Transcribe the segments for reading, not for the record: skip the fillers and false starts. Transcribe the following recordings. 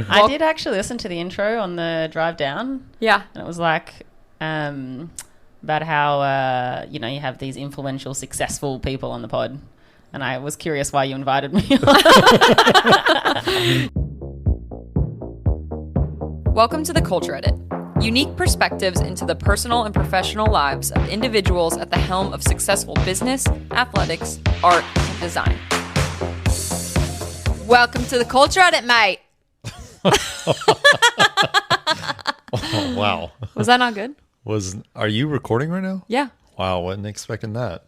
I did actually listen to the intro on the drive down. Yeah. And it was like about how, you have these influential, successful people on the pod. And I was curious why you invited me. Welcome to the Culture Edit. Unique perspectives into the personal and professional lives of individuals at the helm of successful business, athletics, art, and design. Welcome to the Culture Edit, mate. Oh, wow. Was that not good? Are you recording right now? Yeah. Wow, wasn't expecting that.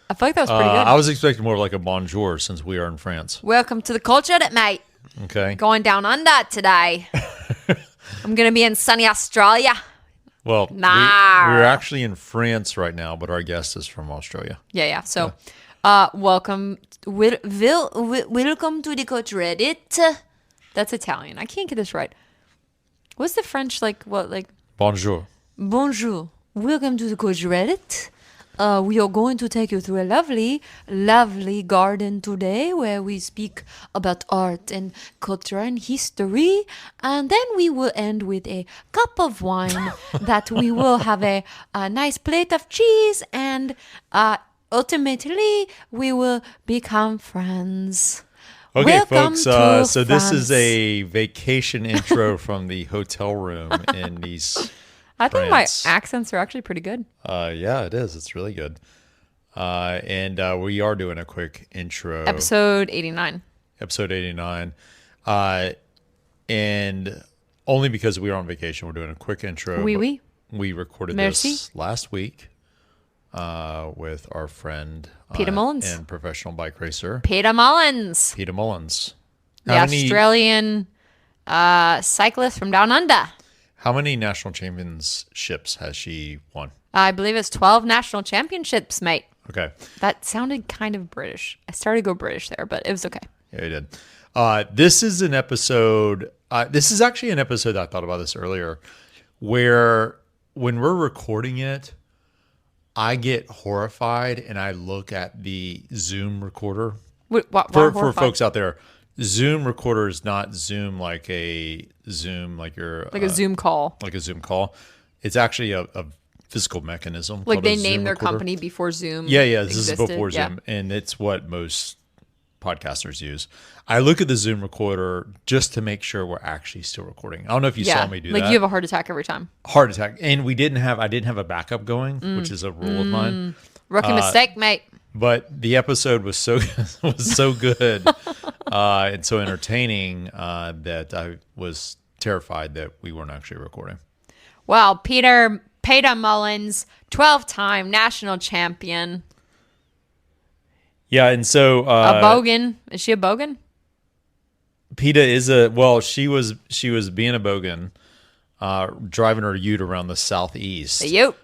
I feel like that was pretty good. I was expecting more of like a bonjour since we are in France. Welcome to the Culture Edit, mate. Okay. Going down under today. I'm going to be in sunny Australia. Well, we're actually in France right now, but our guest is from Australia. Yeah. So, welcome to the Culture Edit. That's Italian. I can't get this right. What's the French like? What like? Bonjour. Bonjour. Welcome to the Culture Edit. We are going to take you through a lovely, lovely garden today where we speak about art and culture and history. And then we will end with a cup of wine that we will have a nice plate of cheese. And ultimately, we will become friends. Okay, Welcome folks. to So this France. is a vacation intro from the hotel room in Nice. I think my France. accents are actually pretty good. Yeah, it is. It's really good. And we are doing a quick intro. Episode 89. Episode 89. And only because we are on vacation, we're doing a quick intro. Oui. We recorded Merci. this last week with our friend Peta Mullens. and professional bike racer, Peta Mullens. Peta Mullens. The Australian cyclist from down under. How many national championships has she won? I believe it's 12 national championships, mate. Okay. That sounded kind of British. I started to go British there, but it was okay. Yeah, you did. This is an episode. This is actually an episode, I thought about this earlier, where when we're recording it, I get horrified and I look at the Zoom recorder. For folks out there, Zoom recorder is not Zoom like a Zoom, like your like a Zoom call. like a Zoom call. It's actually a physical mechanism. Like called they a Zoom named their recorder. company before Zoom. Yeah. This existed. is before Yeah. Zoom, and it's what most podcasters use. I look at the Zoom recorder just to make sure we're actually still recording. I don't know if you saw me do that. Like you have a heart attack every time. Heart attack, and I didn't have a backup going, which is a rule of mine. Rookie mistake, mate. But the episode was so good and so entertaining that I was terrified that we weren't actually recording. Well, Peta Mullens, 12-time national champion. Yeah, and so A bogan. Is she a bogan? Peta is she was being a bogan, driving her ute around the southeast. A ute.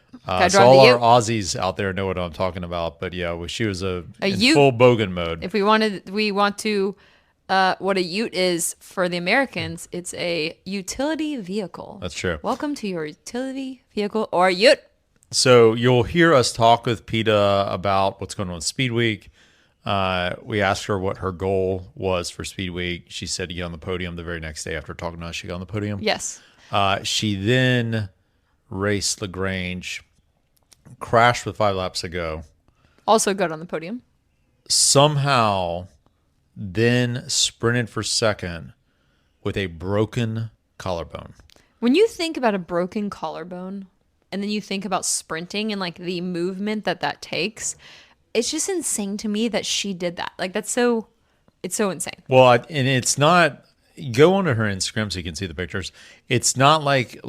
So all our Aussies out there know what I'm talking about. But yeah, she was in ute. full bogan mode. If we want to, what a ute is for the Americans, it's a utility vehicle. That's true. Welcome to your utility vehicle or ute. So you'll hear us talk with Peta about what's going on with Speed Week. We asked her what her goal was for Speed Week. She said to get on the podium the very next day after talking to us. She got on the podium. Yes. She then raced LaGrange, crashed with 5 laps ago. Also good on the podium. Somehow then sprinted for second with a broken collarbone. When you think about a broken collarbone and then you think about sprinting and like the movement that takes, it's just insane to me that she did that. Like it's so insane. Well, and it's not, go onto her Instagram so you can see the pictures. It's not like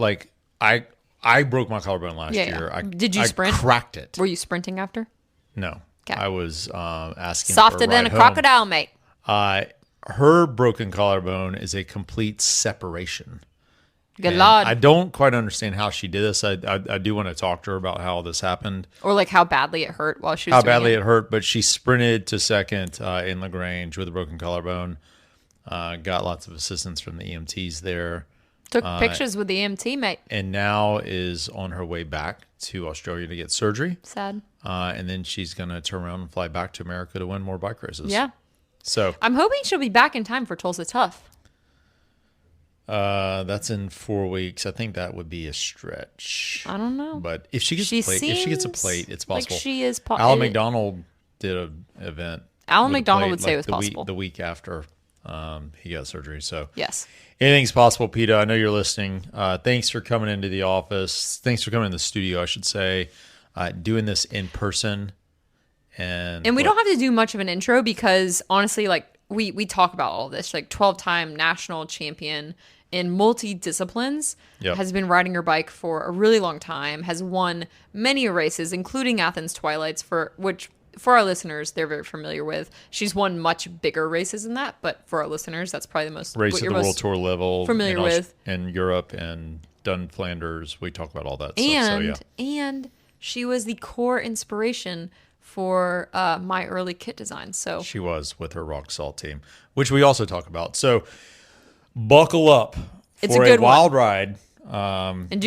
I broke my collarbone last year. Yeah. Did you sprint? I cracked it. Were you sprinting after? No. Okay. I was asking Softer for a than ride a crocodile, mate. Her broken collarbone is a complete separation. Good And Lord. I don't quite understand how she did this. I do want to talk to her about how this happened. Or like how badly it hurt while she was How doing badly it. it hurt, but she sprinted to second in LaGrange with a broken collarbone. Got lots of assistance from the EMTs there. Took pictures with the EMT, mate. And now is on her way back to Australia to get surgery. Sad. And then she's going to turn around and fly back to America to win more bike races. Yeah. So I'm hoping she'll be back in time for Tulsa Tough. That's in 4 weeks. I think that would be a stretch. I don't know. But if she gets a plate, it's possible. Like she is Alan McDonald did an event. Alan with a McDonald plate, would say it like was possible. The week after he got surgery. So Yes. anything's possible, Peta. I know you're listening. Thanks for coming into the office. Thanks for coming in the studio, I should say. Doing this in person. And we don't have to do much of an intro because honestly, like we talk about all this, like 12-time national champion in multi-disciplines, Yep. has been riding her bike for a really long time, has won many races, including Athens Twilights, which for our listeners, they're very familiar with. She's won much bigger races than that, but for our listeners, that's probably the most race at the World Tour level. familiar with. In Europe and done Flanders. We talk about all that stuff. So, yeah. And she was the core inspiration for my early kit design. So She was with her Rock Salt team, which we also talk about. So buckle up It's for a good wild ride. and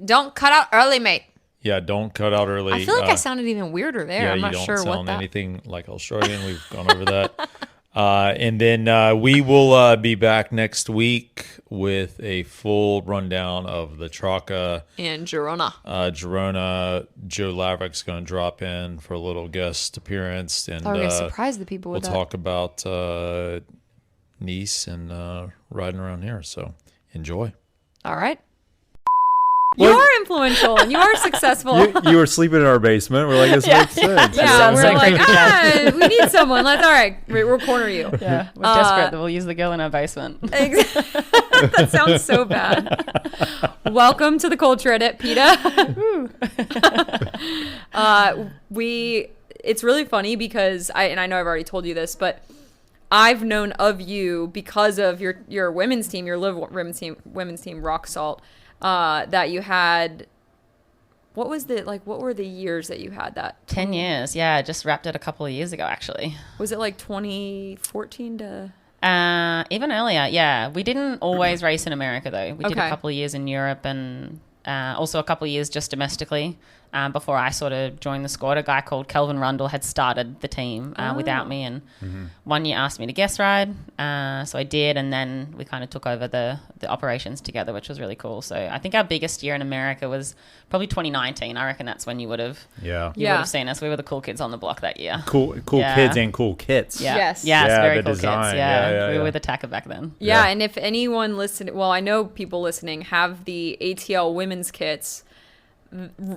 don't cut out early, mate. Yeah, don't cut out early. I feel like I sounded even weirder there. Yeah, I'm not you don't sure what sound that. anything like Australian. We've gone over that. And then we will be back next week with a full rundown of the Traca. And Girona. Girona. Joe Laverick's going to drop in for a little guest appearance. And We're going to surprise the people we'll with that. talk about Nice and riding around here. So enjoy. All right. You are influential and you are successful. You were sleeping in our basement. We're like, this makes sense. Yeah, sounds we're so like, creepy. we need someone. All right, we'll corner you. Yeah, we're desperate that we'll use the girl in our basement. That sounds so bad. Welcome to the Culture Edit, Peta. It's really funny because I know I've already told you this, but I've known of you because of your women's team, your Live women's team, Rock Salt. That you had, what were the years that you had that? 10 years. Yeah, I just wrapped it a couple of years ago, actually. Was it like 2014 to? Even earlier, yeah. We didn't always race in America, though. We did a Okay. couple of years in Europe and also a couple of years just domestically. Before I sort of joined the squad, a guy called Kelvin Rundle had started the team without me, and 1 year asked me to guest ride, so I did, and then we kind of took over the operations together, which was really cool. So I think our biggest year in America was probably 2019. I reckon that's when you would have would have seen us. We were the cool kids on the block that year. Cool Yeah. kids and cool kits. Yeah. Yes. Yes, Yeah, very the cool design. kids. Yeah, We were yeah. with Attacker back then. Yeah, Yeah. and if anyone listening, well, I know people listening have the ATL women's kits.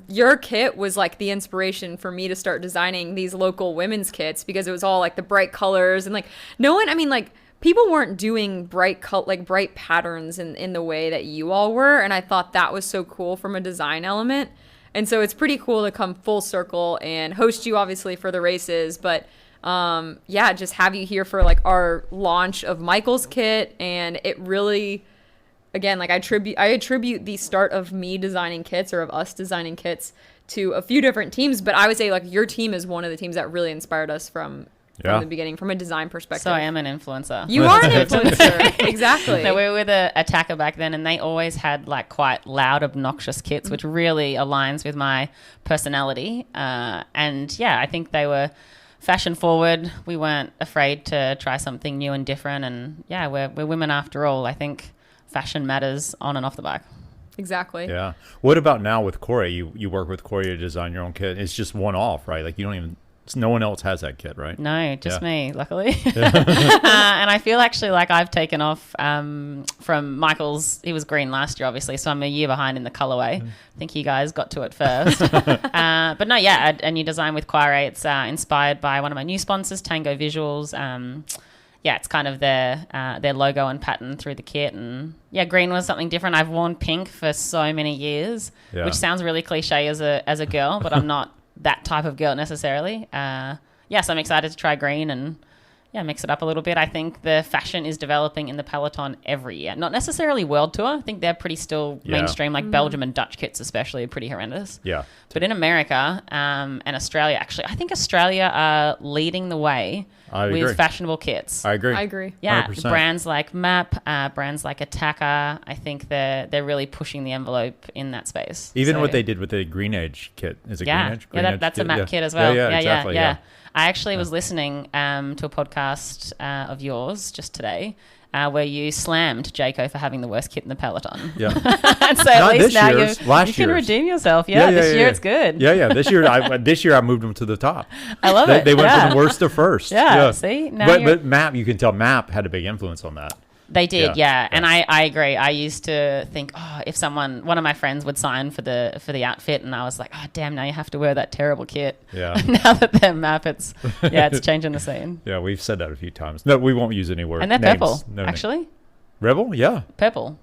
Your kit was like the inspiration for me to start designing these local women's kits because it was all like the bright colors and like people weren't doing bright patterns in the way that you all were, and I thought that was so cool from a design element. And so it's pretty cool to come full circle and host you obviously for the races, but just have you here for like our launch of Michael's kit. And it really, again, like I attribute the start of me designing kits or of us designing kits to a few different teams, but I would say like your team is one of the teams that really inspired us from the beginning, from a design perspective. So I am an influencer. You are an influencer. Exactly. So we were with a Attacker back then, and they always had like quite loud, obnoxious kits, which really aligns with my personality. And yeah, I think they were fashion forward. We weren't afraid to try something new and different. And yeah, we're women after all. I think fashion matters on and off the bike. Exactly. Yeah. What about now with Corey? You work with Corey to design your own kit. It's just one off, right? Like you don't even. No one else has that kit, right? No, just me, luckily. And I feel actually like I've taken off from Michael's. He was green last year, obviously, so I'm a year behind in the colorway. I think you guys got to it first. But no, yeah, a new design with Quire. It's inspired by one of my new sponsors, Tango Visuals. Yeah, it's kind of their logo and pattern through the kit. And yeah, green was something different. I've worn pink for so many years, which sounds really cliche as a girl, but I'm not that type of girl necessarily. So I'm excited to try green and mix it up a little bit. I think the fashion is developing in the peloton every year. Not necessarily world tour. I think they're pretty still mainstream, like Belgium and Dutch kits especially are pretty horrendous. Yeah. But in America and Australia, actually, I think Australia are leading the way with fashionable kits. I agree. Yeah, 100%. brands like MAP, brands like Attacker, I think they're really pushing the envelope in that space. Even what they did with the Green Edge kit. Is it Green Edge? Green Edge that's a kit? MAP kit as well. Yeah, exactly. I actually was listening to a podcast of yours just today, where you slammed Jayco for having the worst kit in the peloton. Yeah. And so at Not least this now year's, you last can year's. redeem yourself. Yeah, this year it's good. Yeah. This year I moved them to the top. I love it. They went yeah. from the worst to first. Yeah, see? Now But Map, you can tell Map had a big influence on that. They did, Yeah. And I agree. I used to think, if one of my friends would sign for the outfit, and I was like, oh damn, now you have to wear that terrible kit. Yeah. Now that they're Map, it's changing the scene. Yeah, we've said that a few times. No, we won't use any word. And they're names. purple, No name. actually. Rebel? Yeah. Purple.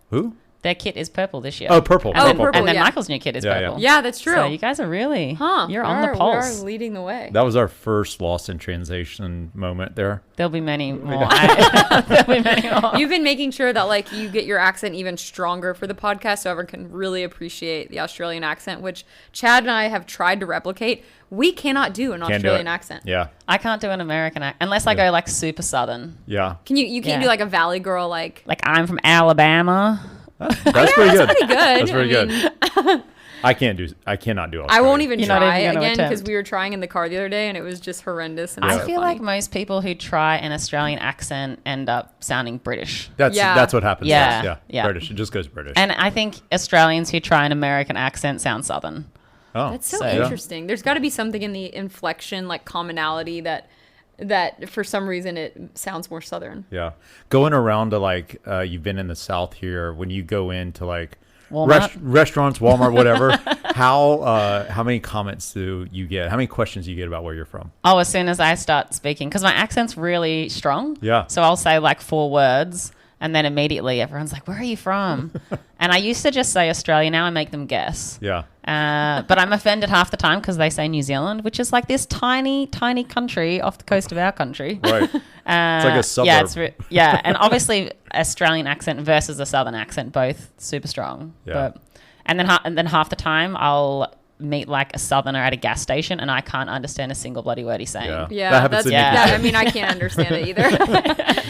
Who? Their kit is purple this year. Oh, purple. And then, purple, and then yeah. Michael's new kit is Yeah, yeah. purple. Yeah, that's true. So you guys are really, you're on the We pulse. are leading the way. That was our first Lost in Translation moment there. There'll be many more. There'll be many more. You've been making sure that like you get your accent even stronger for the podcast so everyone can really appreciate the Australian accent, which Chad and I have tried to replicate. We cannot do an Can't do Australian it. accent. Yeah. I can't do an American accent unless I go like super southern. Yeah. Can you can't Yeah. do like a Valley Girl like Like I'm from Alabama. That's pretty good. pretty good. That's pretty I mean, good. I cannot do Australian. I won't even You're not try even gonna again because attempt. we were trying in the car the other day and it was just horrendous. And I so feel funny. like most people who try an Australian accent end up sounding British. That's what happens. Yeah. Yeah. Yeah. British. It just goes British. And I think Australians who try an American accent sound southern. oh. That's so So- interesting. There's got to be something in the inflection, like commonality that for some reason it sounds more southern. Yeah. Going around to like you've been in the South here, when you go into like Walmart? restaurants, Walmart, whatever, how many comments do you get? How many questions do you get about where you're from? Oh, as soon as I start speaking, because my accent's really strong. Yeah. So I'll say like 4 words, and then immediately everyone's like, "Where are you from?" And I used to just say Australia. Now I make them guess. Yeah. But I'm offended half the time because they say New Zealand, which is like this tiny, tiny country off the coast of our country. Right. It's like a suburb. Yeah, and obviously Australian accent versus a Southern accent, both super strong. Yeah. And then half the time I'll meet like a Southerner at a gas station, and I can't understand a single bloody word he's saying. Yeah. Yeah, That happens that's to me too. I mean, I can't understand it either.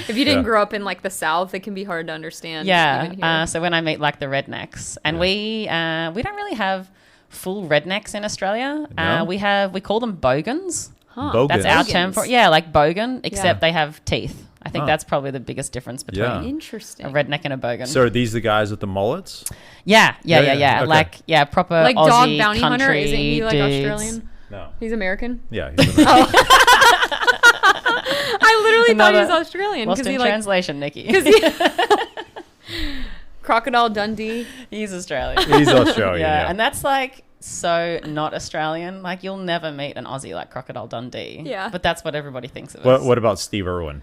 If you didn't Yeah. grow up in like the South, it can be hard to understand. even Yeah. here. So when I meet like the rednecks, and we don't really have full rednecks in Australia. No? We call them bogans. Bogans. That's our term for like bogan, except Yeah. they have teeth. I think Huh. that's probably the biggest difference between Yeah. Interesting. a redneck and a bogan. So are these the guys with the mullets? Yeah. Okay. Like proper like Aussie Dog Bounty country Hunter, isn't he like dudes. Australian? No. He's American. Yeah. He's American. I literally thought he was Another Australian Lost because in he like translation, Nikki. Crocodile Dundee. He's Australian. He's Australian. Yeah. And that's like so not Australian. Like you'll never meet an Aussie like Crocodile Dundee. Yeah. But that's what everybody thinks of us. What about Steve Irwin?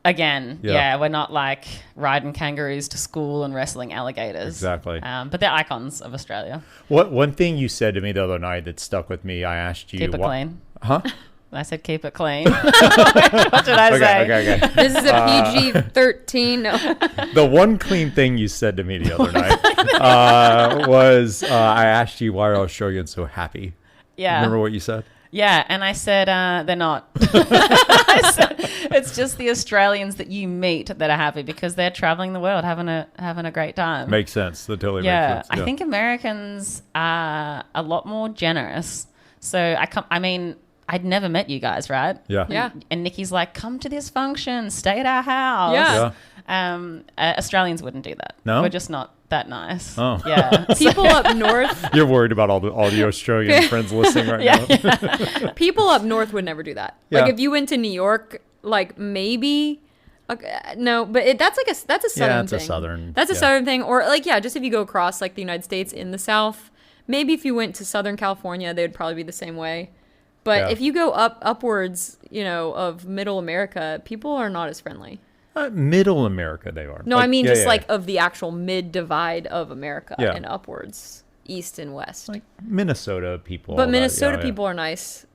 Again, Yeah. we're not like riding kangaroos to school and wrestling alligators. Exactly. But they're icons of Australia. What one thing you said to me the other night that stuck with me? I asked you. Keep it clean. Huh? I said keep it clean. What did I say? Okay. This is a PG-13. No. The one clean thing you said to me the other night was I asked you why are Australians so happy. Yeah. Remember what you said? Yeah, and I said they're not. I said, it's just the Australians that you meet that are happy because they're traveling the world, having a great time. Makes sense. That totally Yeah, makes sense. I think Americans are a lot more generous. So I'd never met you guys, right? Yeah. Yeah. And Nikki's like, come to this function, stay at our house. Yeah. Australians wouldn't do that. No? We're just not that nice. Oh. Yeah. People up north. You're worried about all the Australian friends listening right now. People up north would never do that. Yeah. Like if you went to New York, like maybe. No, but that's a southern it's a thing. southern- That's a yeah. southern thing, or like just if you go across like the United States in the South, maybe if you went to Southern California, they would probably be the same way. But Yeah. if you go upwards, of Middle America, people are not as friendly. Middle America, they are. No, Like, I mean yeah, just yeah. like of the actual mid divide of America Yeah. and upwards, east and west. like Minnesota people. But all that, Minnesota yeah. people are nice.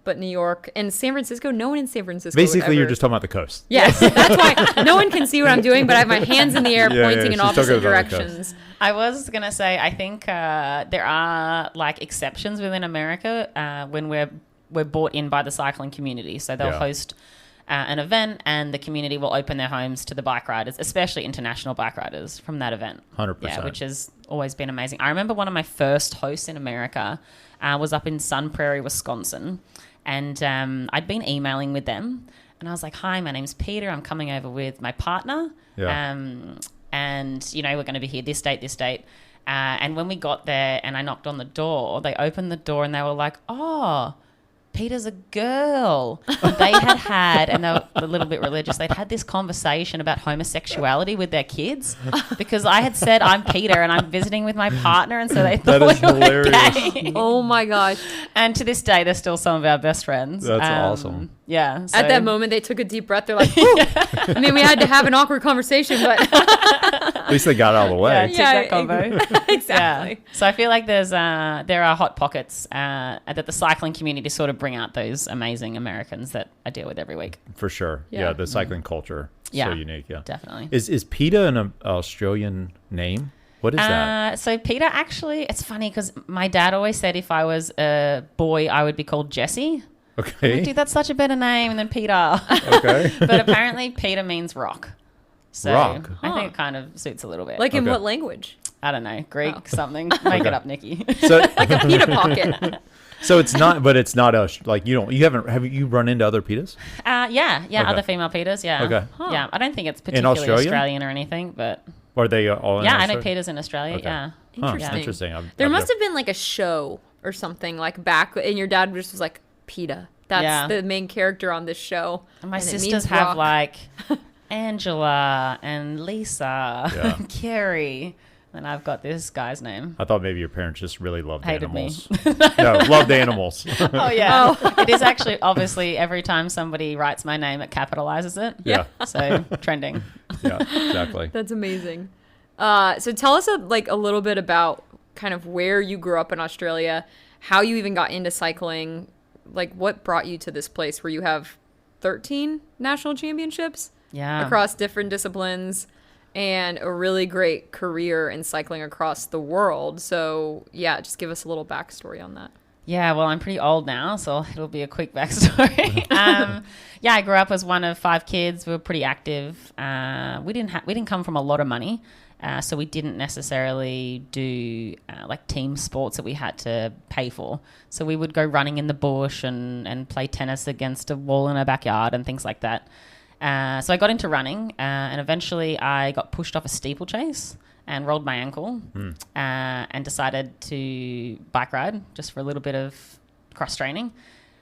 But New York and San Francisco, no one in San Francisco. would Basically, you're ever- just talking about the coast. Yes, that's why no one can see what I'm doing, but I have my hands in the air Yeah, pointing in she's talking opposite about the coast. directions. I was going to say, I think there are like exceptions within America when we're brought in by the cycling community. So they'll Yeah. host an event and the community will open their homes to the bike riders, especially international bike riders from that event. 100%. Yeah, which has always been amazing. I remember one of my first hosts in America was up in Sun Prairie, Wisconsin. And I'd been emailing with them. And I was like, hi, my name's Peter. I'm coming over with my partner. Yeah. And, you know, we're going to be here this date. And when we got there and I knocked on the door, they opened the door and they were like, oh, Peter's a girl. And they had, and they were a little bit religious, they'd had this conversation about homosexuality with their kids because I had said I'm Peter and I'm visiting with my partner, and so they thought That is we were hilarious. gay. Oh my gosh. And to this day, they're still some of our best friends. That's awesome. Yeah. So. At that moment, they took a deep breath. They're like, "Whew." I mean, we had to have an awkward conversation, but At least they got out of the Yeah, way. took that combo. exactly. Yeah. So I feel like there are hot pockets that the cycling community sort of bring out those amazing Americans that I deal with every week. For sure. Yeah. Yeah, the cycling culture. Yeah. So unique. Yeah. Definitely. Is PETA an Australian name? What is that? So Peter, actually, it's funny because my dad always said if I was a boy, I would be called Jesse. Okay. Dude, that's such a better name than Peter. Okay. But apparently Peter means rock. So Rock. I think it kind of suits a little bit. Like in Okay. what language? I don't know, Greek, Oh. something. Make it up, Nikki. So, Like a pita pocket. so it's not, but it's not like you haven't, have you run into other PETAs? Yeah, Okay. other female Peters, yeah. Okay. Huh. Yeah, I don't think it's particularly Australia? Australian or anything, but Or are they all in yeah, I know Australia? Peters in Australia, Okay. yeah. Huh, Interesting. interesting. There must have been like a show or something like back, and your dad just was like, PETA. That's Yeah. the main character on this show. And my and it sisters means have rock. like Angela and Lisa Yeah. and Carrie. And I've got this guy's name. I thought maybe your parents just really loved Hated me. animals. No, loved animals. Oh, yeah. It is actually, obviously, every time somebody writes my name, it capitalizes it. Yeah. So, trending. Yeah, exactly. That's amazing. So tell us a little bit about kind of where you grew up in Australia, how you even got into cycling, like what brought you to this place where you have 13 national championships Yeah. across different disciplines and a really great career in cycling across the world. So yeah, just give us a little backstory on that. Yeah, well, I'm pretty old now, so it'll be a quick backstory. Yeah, I grew up as one of 5 kids. We were pretty active. We didn't come from a lot of money, so we didn't necessarily do like team sports that we had to pay for. So we would go running in the bush and play tennis against a wall in our backyard and things like that. So I got into running, and eventually I got pushed off a steeplechase and rolled my ankle, and decided to bike ride just for a little bit of cross training.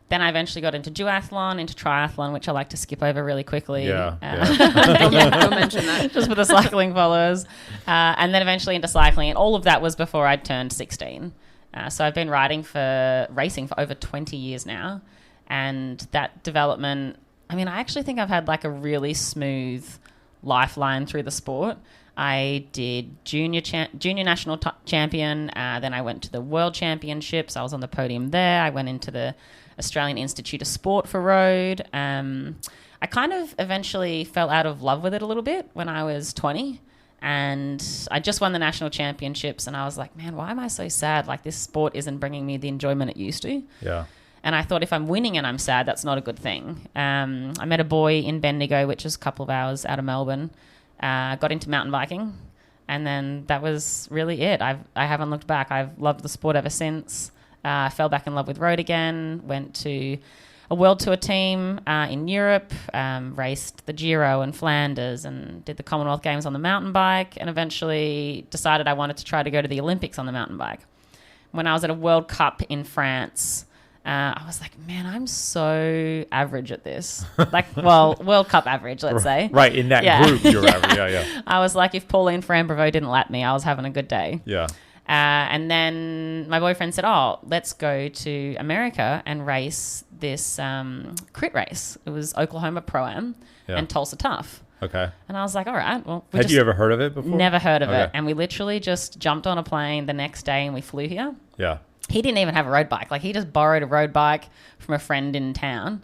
Then I eventually got into duathlon, into triathlon, which I like to skip over really quickly. Yeah, Don't mention that. Just for the cycling followers. And then eventually into cycling. And all of that was before I turned 16. So I've been racing for over 20 years now. And that development, I mean, I actually think I've had like a really smooth lifeline through the sport. I did junior national champion. Then I went to the world championships. I was on the podium there. I went into the Australian Institute of Sport for road. I kind of eventually fell out of love with it a little bit when I was 20. And I just won the national championships. And I was like, man, why am I so sad? Like, this sport isn't bringing me the enjoyment it used to. Yeah. And I thought if I'm winning and I'm sad, that's not a good thing. I met a boy in Bendigo, which is a couple of hours out of Melbourne. Got into mountain biking, and then that was really it. I haven't looked back. I've loved the sport ever since. Fell back in love with road again. Went to a world tour team in Europe, raced the Giro in Flanders, and did the Commonwealth Games on the mountain bike, and eventually decided I wanted to try to go to the Olympics on the mountain bike. When I was at a World Cup in France, I was like, man, I'm so average at this. Like, well, World Cup average, let's say. Right, in that Yeah. group, you're average. Yeah. I was like, if Pauline Frambravo didn't lap me, I was having a good day. Yeah. And then my boyfriend said, oh, let's go to America and race this crit race. It was Oklahoma Pro-Am Yeah. and Tulsa Tough. Okay. And I was like, all right, well, Had you ever heard of it before? never heard of Okay. it. And we literally just jumped on a plane the next day and we flew here. Yeah. He didn't even have a road bike. Like, he just borrowed a road bike from a friend in town.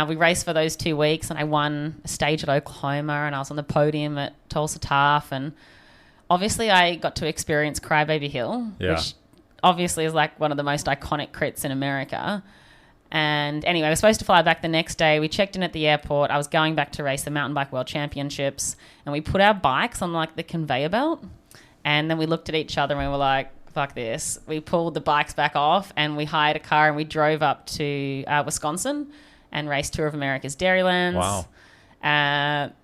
We raced for those 2 weeks, and I won a stage at Oklahoma, and I was on the podium at Tulsa Tough. And obviously I got to experience Crybaby Hill, Yeah. which obviously is like one of the most iconic crits in America. And anyway, I was supposed to fly back the next day. We checked in at the airport. I was going back to race the Mountain Bike World Championships, and we put our bikes on like the conveyor belt. And then we looked at each other and we were like, fuck this. We pulled the bikes back off and we hired a car and we drove up to Wisconsin and raced Tour of America's Dairylands. Wow.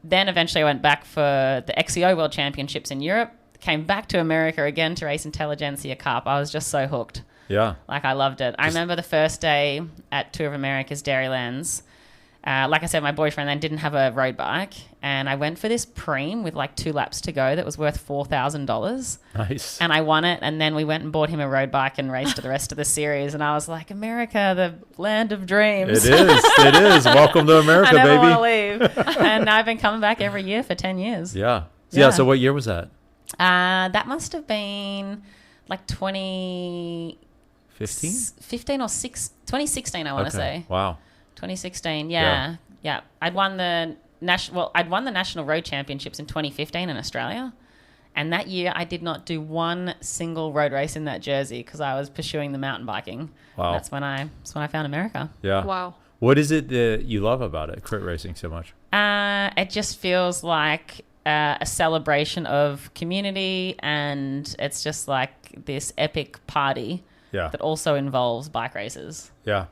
Then eventually I went back for the XCO World Championships in Europe, came back to America again to race Intelligentsia Cup. I was just so hooked. Yeah. Like, I loved it. I remember the first day at Tour of America's Dairylands. Like I said, my boyfriend then didn't have a road bike, and I went for this preem with like 2 laps to go that was worth $4,000. Nice. And I won it, and then we went and bought him a road bike and raced the rest of the series. And I was like, America, the land of dreams. It is. It is. Welcome to America, I never baby. want to leave. And I've been coming back every year for 10 years. Yeah. Yeah. So what year was that? That must have been like 2015 or 2016, I want to say. Wow. 2016, yeah. I'd won the national road championships in 2015 in Australia, and that year I did not do one single road race in that jersey because I was pursuing the mountain biking. Wow. That's when I found America. Yeah. Wow. What is it that you love about it, crit racing, so much? It just feels like a celebration of community, and it's just like this epic party that also involves bike races. Yeah.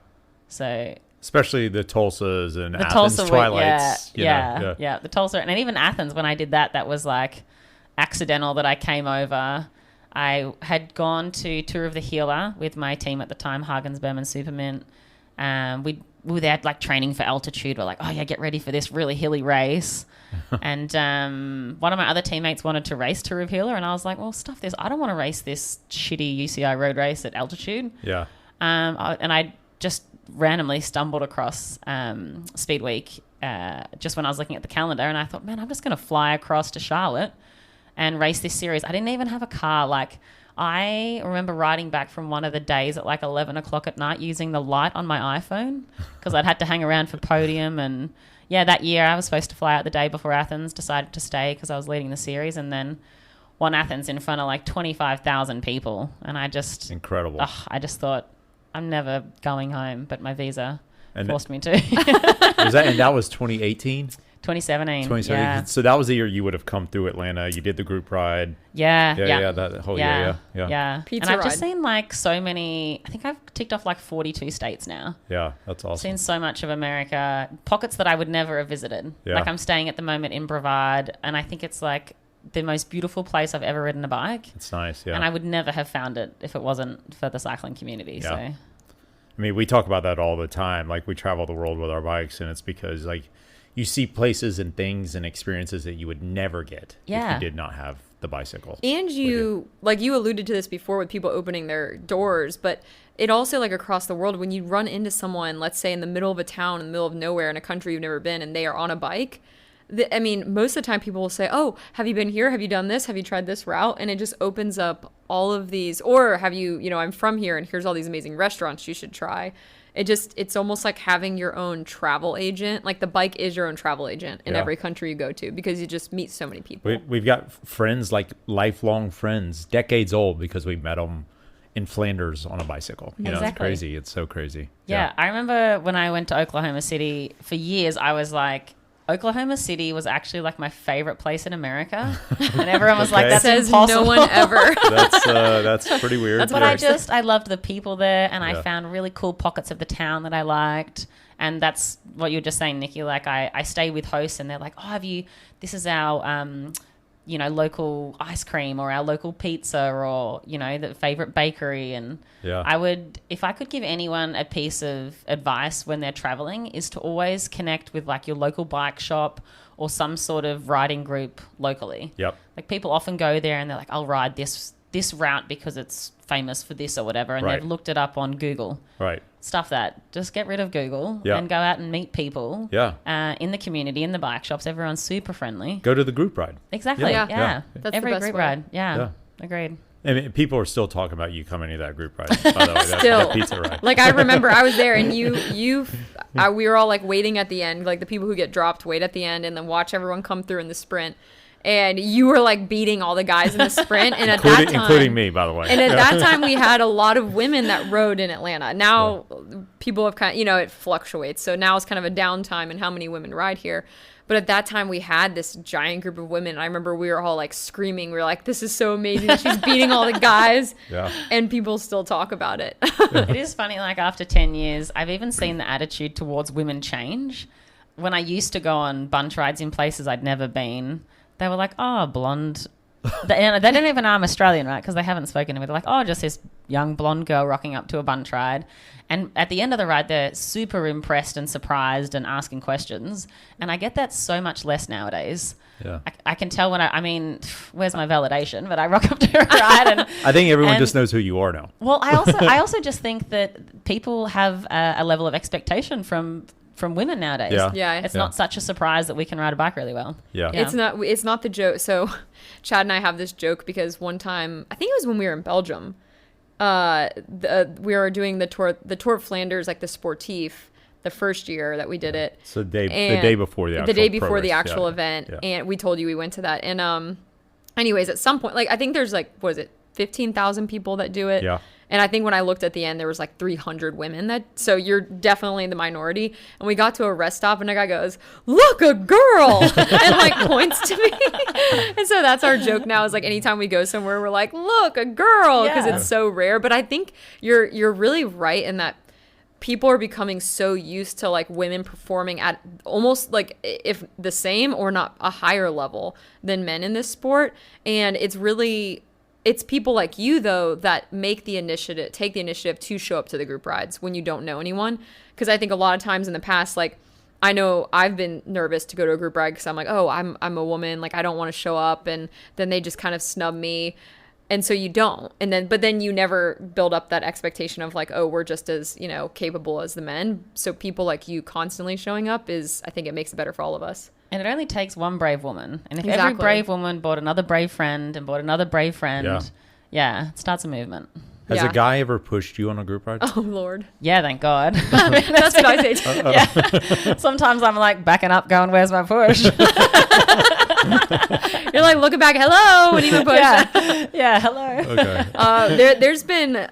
So especially the Tulsas and the Athens Tulsa Twilights. Yeah. The Tulsa, and even Athens, when I did that was like accidental that I came over. I had gone to Tour of the Healer with my team at the time, Hagens, Berman, Supermint. We were there like training for altitude. We're like, oh yeah, get ready for this really hilly race. And one of my other teammates wanted to race Tour of Healer, and I was like, well, stuff this. I don't want to race this shitty UCI road race at altitude. Yeah. And I just randomly stumbled across Speed Week just when I was looking at the calendar, and I thought, man, I'm just going to fly across to Charlotte and race this series. I didn't even have a car. Like, I remember riding back from one of the days at like 11 o'clock at night using the light on my iPhone because I'd had to hang around for podium. And yeah, that year I was supposed to fly out the day before Athens, decided to stay because I was leading the series, and then won Athens in front of like 25,000 people. And I just... Incredible. I just thought, I'm never going home, but my visa forced me to. And that was 2018? 2017. 2017. Yeah. So that was the year you would have come through Atlanta. You did the group ride. Yeah. That whole year. Yeah. Pizza and I've ride. just seen like so many, I think I've ticked off like 42 states now. Yeah, that's awesome. Seen so much of America, pockets that I would never have visited. Yeah. Like, I'm staying at the moment in Brevard, and I think it's like the most beautiful place I've ever ridden a bike. It's nice, yeah. And I would never have found it if it wasn't for the cycling community. Yeah. So, I mean, we talk about that all the time. Like, we travel the world with our bikes, and it's because like you see places and things and experiences that you would never get if you did not have the bicycle. And you alluded to this before with people opening their doors, but it also, like, across the world, when you run into someone, let's say in the middle of a town, in the middle of nowhere, in a country you've never been, and they are on a bike, I mean, most of the time people will say, oh, have you been here? Have you done this? Have you tried this route? And it just opens up all of these, or have you, I'm from here and here's all these amazing restaurants you should try. It's almost like having your own travel agent. Like, the bike is your own travel agent in every country you go to, because you just meet so many people. We've got friends, like lifelong friends, decades old, because we met them in Flanders on a bicycle. You know, it's crazy. It's so crazy. Yeah. I remember when I went to Oklahoma City, for years I was like, Oklahoma City was actually like my favorite place in America, and everyone was like, "That's impossible." No one ever. That's pretty weird. But I loved the people there, and I found really cool pockets of the town that I liked. And that's what you were just saying, Nikki. Like, I stay with hosts, and they're like, "Oh, this is our local ice cream, or our local pizza, or the favorite bakery." And I would, if I could give anyone a piece of advice when they're traveling, is to always connect with like your local bike shop or some sort of riding group locally. Yep. Like, people often go there and they're like, I'll ride this route because it's famous for this or whatever, and they've looked it up on Google. Right. Stuff that. Just get rid of Google and go out and meet people. Yeah. In the community, in the bike shops. Everyone's super friendly. Go to the group ride. Exactly. Yeah. That's Every the best group way. ride. Yeah. Agreed. I mean, people are still talking about you coming to that group ride, by the way, that pizza ride. Like, I remember I was there, and we were all like waiting at the end, like the people who get dropped wait at the end and then watch everyone come through in the sprint. And you were like beating all the guys in the sprint, and at that time, including me, by the way. And at that time, we had a lot of women that rode in Atlanta. Now, people have kind of, it fluctuates. So now it's kind of a downtime in how many women ride here. But at that time, we had this giant group of women. And I remember we were all like screaming. We were like, this is so amazing that she's beating all the guys. Yeah. And people still talk about it. It is funny, like after 10 years, I've even seen the attitude towards women change. When I used to go on bunch rides in places I'd never been, they were like, oh, blonde. They don't even know I'm Australian, right? Because they haven't spoken to me. They're like, oh, just this young blonde girl rocking up to a bunch ride. And at the end of the ride, they're super impressed and surprised and asking questions. And I get that so much less nowadays. Yeah. I can tell when I mean, where's my validation? But I rock up to a ride and I think everyone just knows who you are now. well, I also just think that people have a level of expectation from women nowadays. Yeah. Yeah. It's not such a surprise that we can ride a bike really well. Yeah. Yeah. It's not the joke. So Chad and I have this joke because one time, I think it was when we were in Belgium, we were doing the Tour of Flanders, like the Sportif, the first year that we did it. So the day before the actual event. Yeah. And we told you we went to that. And anyways, at some point, like I think there's like, what is it, 15,000 people that do it? Yeah. And I think when I looked at the end, there was like 300 women so you're definitely the minority. And we got to a rest stop and a guy goes, look, a girl, and like points to me. And so that's our joke now is like anytime we go somewhere, we're like, look, a girl, because it's so rare. But I think you're really right in that people are becoming so used to like women performing at almost like if the same or not a higher level than men in this sport. And it's people like you, though, that take the initiative to show up to the group rides when you don't know anyone. Because I think a lot of times in the past, like, I know I've been nervous to go to a group ride because I'm like, oh, I'm a woman. Like, I don't want to show up. And then they just kind of snub me. And so you don't. But then you never build up that expectation of like, oh, we're just as, capable as the men. So people like you constantly showing up I think it makes it better for all of us. And it only takes one brave woman. And if every brave woman bought another brave friend and bought another brave friend, it starts a movement. Has a guy ever pushed you on a group ride? Oh, Lord. Yeah, thank God. That's what I say too. Yeah. Sometimes I'm like backing up going, where's my push? You're like looking back, hello, and even push. Yeah, hello. Okay. There's been,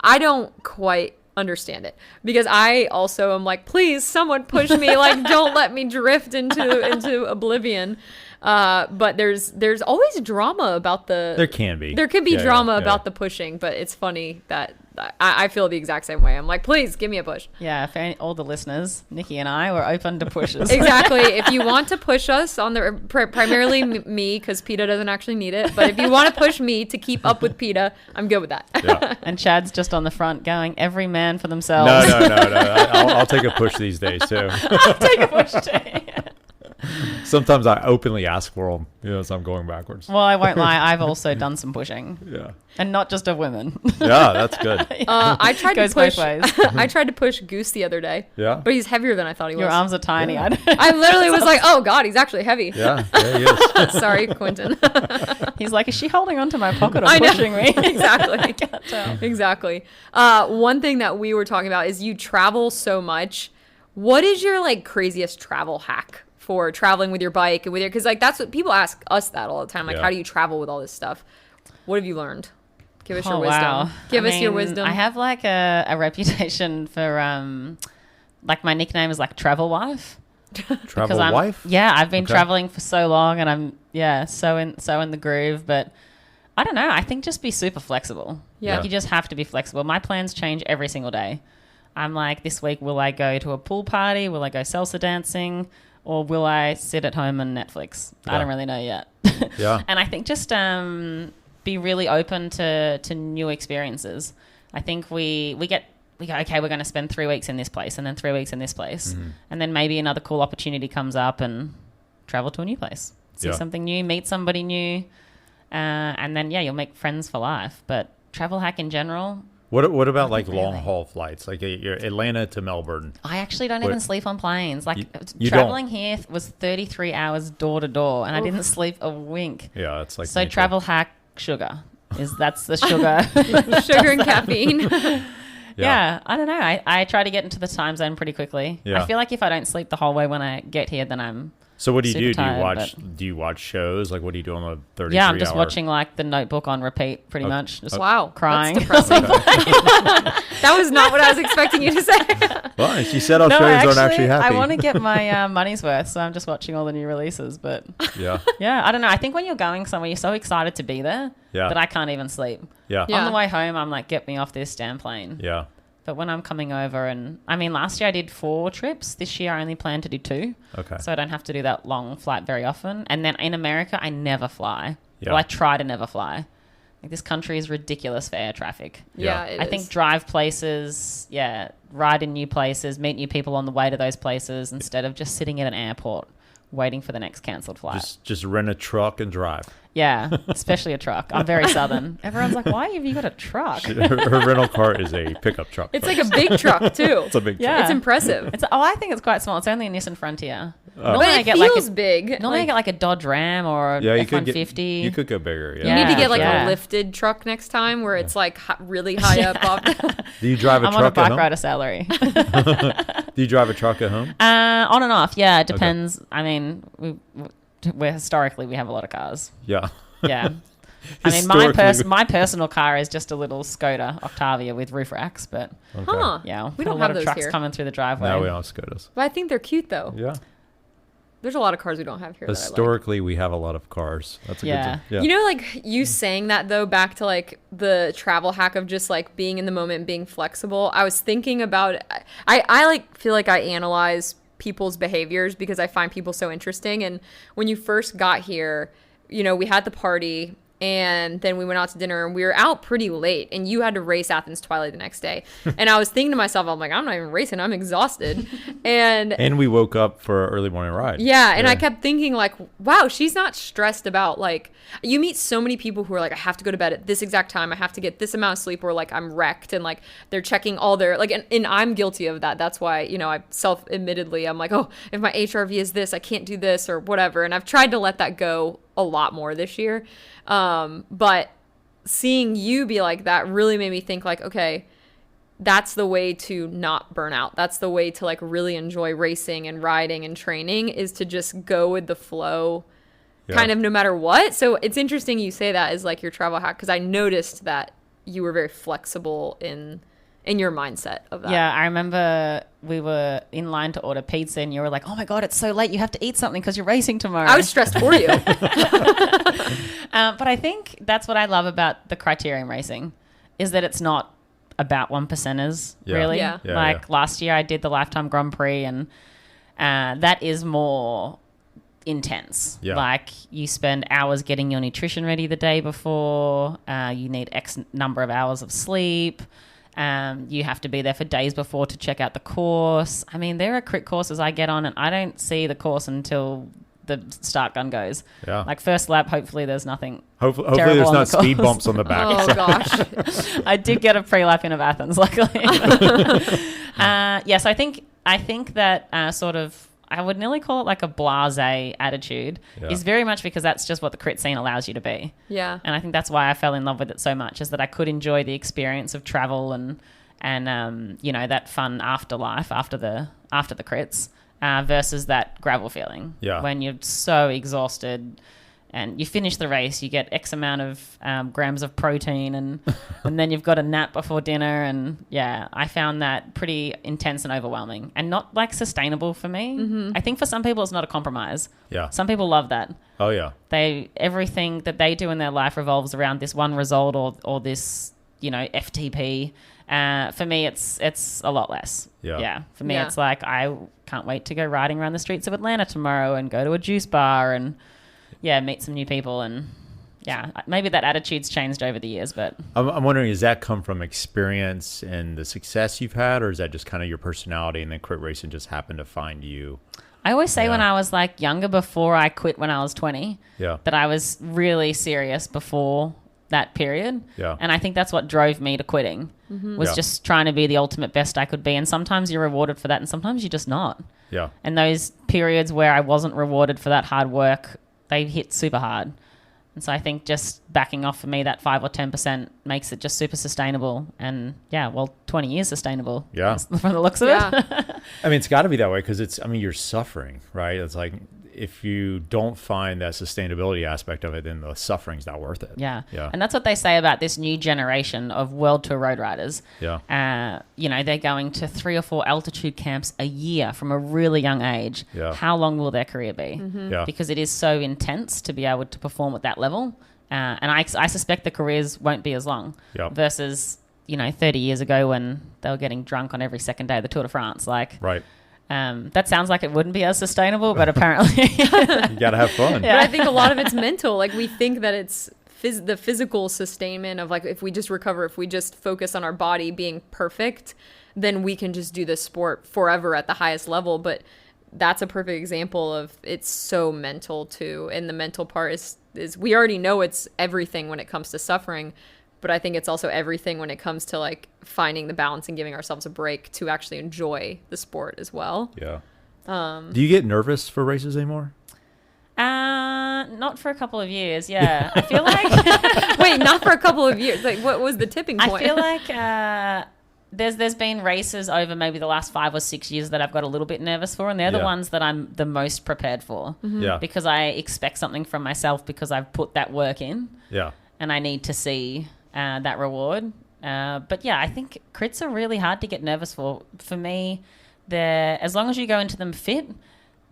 I don't quite understand it because I also am like, please someone push me, like don't let me drift into oblivion. But there's always drama about there can be drama about the pushing, but it's funny that I feel the exact same way. I'm like, please give me a push. Yeah, for all the listeners, Nikki and I were open to pushes. Exactly. If you want to push us on primarily me, because PETA doesn't actually need it, but if you want to push me to keep up with PETA, I'm good with that. Yeah. And Chad's just on the front going, every man for themselves. No. I'll take a push these days too. I'll take a push too. Sometimes I openly ask for them, as I'm going backwards. Well, I won't lie. I've also done some pushing. Yeah. And not just of women. Yeah, that's good. I tried Goes to push. both ways. I tried to push Goose the other day. Yeah. But he's heavier than I thought he was. Your arms are tiny. Yeah. I literally was like, oh God, he's actually heavy. Yeah, he is. Sorry, Quentin. He's like, is she holding onto my pocket or I know. pushing me? Exactly. I can't tell. Exactly. One thing that we were talking about is you travel so much. What is your like craziest travel hack for traveling with your bike and with because like that's what people ask us that all the time. Like, how do you travel with all this stuff? What have you learned? Give us your wisdom. Wow. Give us your wisdom. I have like a reputation for like my nickname is like travel wife. Travel wife? Yeah, I've been traveling for so long and I'm so in the groove, but I don't know. I think just be super flexible. Yeah. Like you just have to be flexible. My plans change every single day. I'm like, this week will I go to a pool party? Will I go salsa dancing? Or will I sit at home and Netflix? Yeah. I don't really know yet. Yeah. And I think just be really open to new experiences. I think we go, okay, we're going to spend 3 weeks in this place and then 3 weeks in this place. Mm-hmm. And then maybe another cool opportunity comes up and travel to a new place. See something new, meet somebody new. And then, you'll make friends for life. But travel hack in general... What about like long haul flights, like Atlanta to Melbourne? I actually don't even sleep on planes. Like you traveling here was 33 hours door to door, and I didn't sleep a wink. Yeah, it's like so. Travel hack sugar that's the sugar, sugar and caffeine. Yeah, I don't know. I try to get into the time zone pretty quickly. Yeah. I feel like if I don't sleep the whole way when I get here, then I'm So what do you super do? tired, Do you watch shows? Like, what do you do on the 33 Yeah, I'm just hour? watching like The Notebook on repeat, pretty much. Just Wow. crying. That's depressing. That was not what I was expecting you to say. Well, she said Australians aren't actually happy. I want to get my money's worth, so I'm just watching all the new releases. But Yeah. yeah, I don't know. I think when you're going somewhere, you're so excited to be there that I can't even sleep. Yeah. Yeah. On the way home, I'm like, get me off this damn plane. Yeah. But when I'm coming over, and I mean, last year I did 4 trips. This year I only plan to do 2. Okay. So I don't have to do that long flight very often. And then in America, I never fly. Yeah. Well, I try to never fly. Like, this country is ridiculous for air traffic. Yeah, Yeah. it I is. think drive places, ride in new places, meet new people on the way to those places instead of just sitting at an airport waiting for the next cancelled flight. Just rent a truck and drive. Yeah, especially a truck. I'm very southern. Everyone's like, why have you got a truck? Her rental car is a pickup truck. It's like a big truck too. It's a big Yeah. truck. It's impressive. I think it's quite small. It's only a Nissan Frontier. But Normally it feels big. Normally I get like a Dodge Ram or a Yeah, F-150. you could go bigger. You Yeah. need to get like Yeah. a lifted truck next time where it's like really high up. Off Do you drive a I'm on a truck at bike home? rider salary. Do you drive a truck at home? On and off, yeah. It depends. I mean, we're historically we have a lot of cars. Yeah. Yeah. I mean, my personal car is just a little Skoda Octavia with roof racks, but Okay. Huh. yeah, We got don't a lot have of those trucks here. coming through the driveway. Now we all SCOTUS. But I think they're cute though. Yeah. There's a lot of cars we don't have here. Historically, we have a lot of cars. That's a Yeah. good thing. Yeah. You know, like you saying that though, back to like the travel hack of just like being in the moment, and being flexible. I was thinking about, I like feel like I analyze people's behaviors because I find people so interesting. And when you first got here, you know, we had the party and then we went out to dinner and we were out pretty late and you had to race Athens Twilight the next day. And I was thinking to myself, I'm like, I'm not even racing. I'm exhausted. And we woke up for an early morning ride. yeah, and I kept thinking like, wow, she's not stressed about like, you meet so many people who are like, I have to go to bed at this exact time. I have to get this amount of sleep, or like I'm wrecked and like they're checking all their like, and I'm guilty of that. That's why, you know, I self-admittedly, I'm like, oh, if my HRV is this, I can't do this or whatever. And I've tried to let that go a lot more this year. But seeing you be like that really made me think like, okay, that's the way to not burn out. That's the way to like really enjoy racing and riding and training, is to just go with the flow kind of no matter what. So it's interesting you say that as like your travel hack, because I noticed that you were very flexible in your mindset of that. Yeah, I remember we were in line to order pizza and you were like, oh my God, it's so late. You have to eat something because you're racing tomorrow. I was stressed for you. But I think that's what I love about the criterium racing, is that it's not about 1%ers, really. Yeah. Yeah, like yeah. last year I did the Lifetime Grand Prix and that is more intense. Yeah. Like you spend hours getting your nutrition ready the day before. You need X number of hours of sleep. You have to be there for days before to check out the course. I mean, there are crit courses I get on and I don't see the course until the start gun goes. Yeah. Like first lap, hopefully there's nothing. Hopefully terrible there's on not the speed course. bumps on the back. Oh gosh. I did get a pre-lap in of Athens, luckily. Yes, I think that sort of, I would nearly call it like a blasé attitude, is very much because that's just what the crit scene allows you to be. Yeah. And I think that's why I fell in love with it so much, is that I could enjoy the experience of travel and you know, that fun afterlife after the crits versus that gravel feeling. Yeah. When you're so exhausted and you finish the race, you get X amount of grams of protein and then you've got a nap before dinner. And yeah, I found that pretty intense and overwhelming and not like sustainable for me. Mm-hmm. I think for some people it's not a compromise. Yeah. Some people love that. Oh yeah. Everything that they do in their life revolves around this one result or this, you know, FTP. For me, it's a lot less. Yeah. For me, it's like, I can't wait to go riding around the streets of Atlanta tomorrow and go to a juice bar and meet some new people. And maybe that attitude's changed over the years, but I'm wondering, does that come from experience and the success you've had, or is that just kind of your personality and then crit racing just happened to find you? I always say when I was like younger, before I quit when I was 20, that I was really serious before that period. Yeah. And I think that's what drove me to quitting, was just trying to be the ultimate best I could be. And sometimes you're rewarded for that and sometimes you're just not. Yeah. And those periods where I wasn't rewarded for that hard work, they hit super hard. And so I think just backing off for me, that 5 or 10% makes it just super sustainable. And 20 years sustainable. Yeah. From the looks of it. I mean, it's got to be that way because you're suffering, right? It's like if you don't find that sustainability aspect of it, then the suffering's not worth it. Yeah. Yeah. And that's what they say about this new generation of World Tour road riders. Yeah. You know, they're going to 3 or 4 altitude camps a year from a really young age. Yeah. How long will their career be? Yeah. Because it is so intense to be able to perform at that level. And I suspect the careers won't be as long versus, you know, 30 years ago when they were getting drunk on every second day of the Tour de France. Like, Right. That sounds like it wouldn't be as sustainable, but apparently You got to have fun. But I think a lot of it's mental. Like, we think that it's the physical sustainment of, like, if we just recover, if we just focus on our body being perfect, then we can just do this sport forever at the highest level. But that's a perfect example of it's so mental too. And the mental part is we already know it's everything when it comes to suffering, but I think it's also everything when it comes to, like, finding the balance and giving ourselves a break to actually enjoy the sport as well. Yeah. Do you get nervous for races anymore? Not for a couple of years. Yeah. I feel like Wait, not for a couple of years. Like, what was the tipping point? I feel like there's been races over maybe the last 5 or 6 years that I've got a little bit nervous for, and they're the ones that I'm the most prepared for. Yeah. Because I expect something from myself because I've put that work in. Yeah. And I need to see that reward. But yeah, I think crits are really hard to get nervous for. For me, as long as you go into them fit,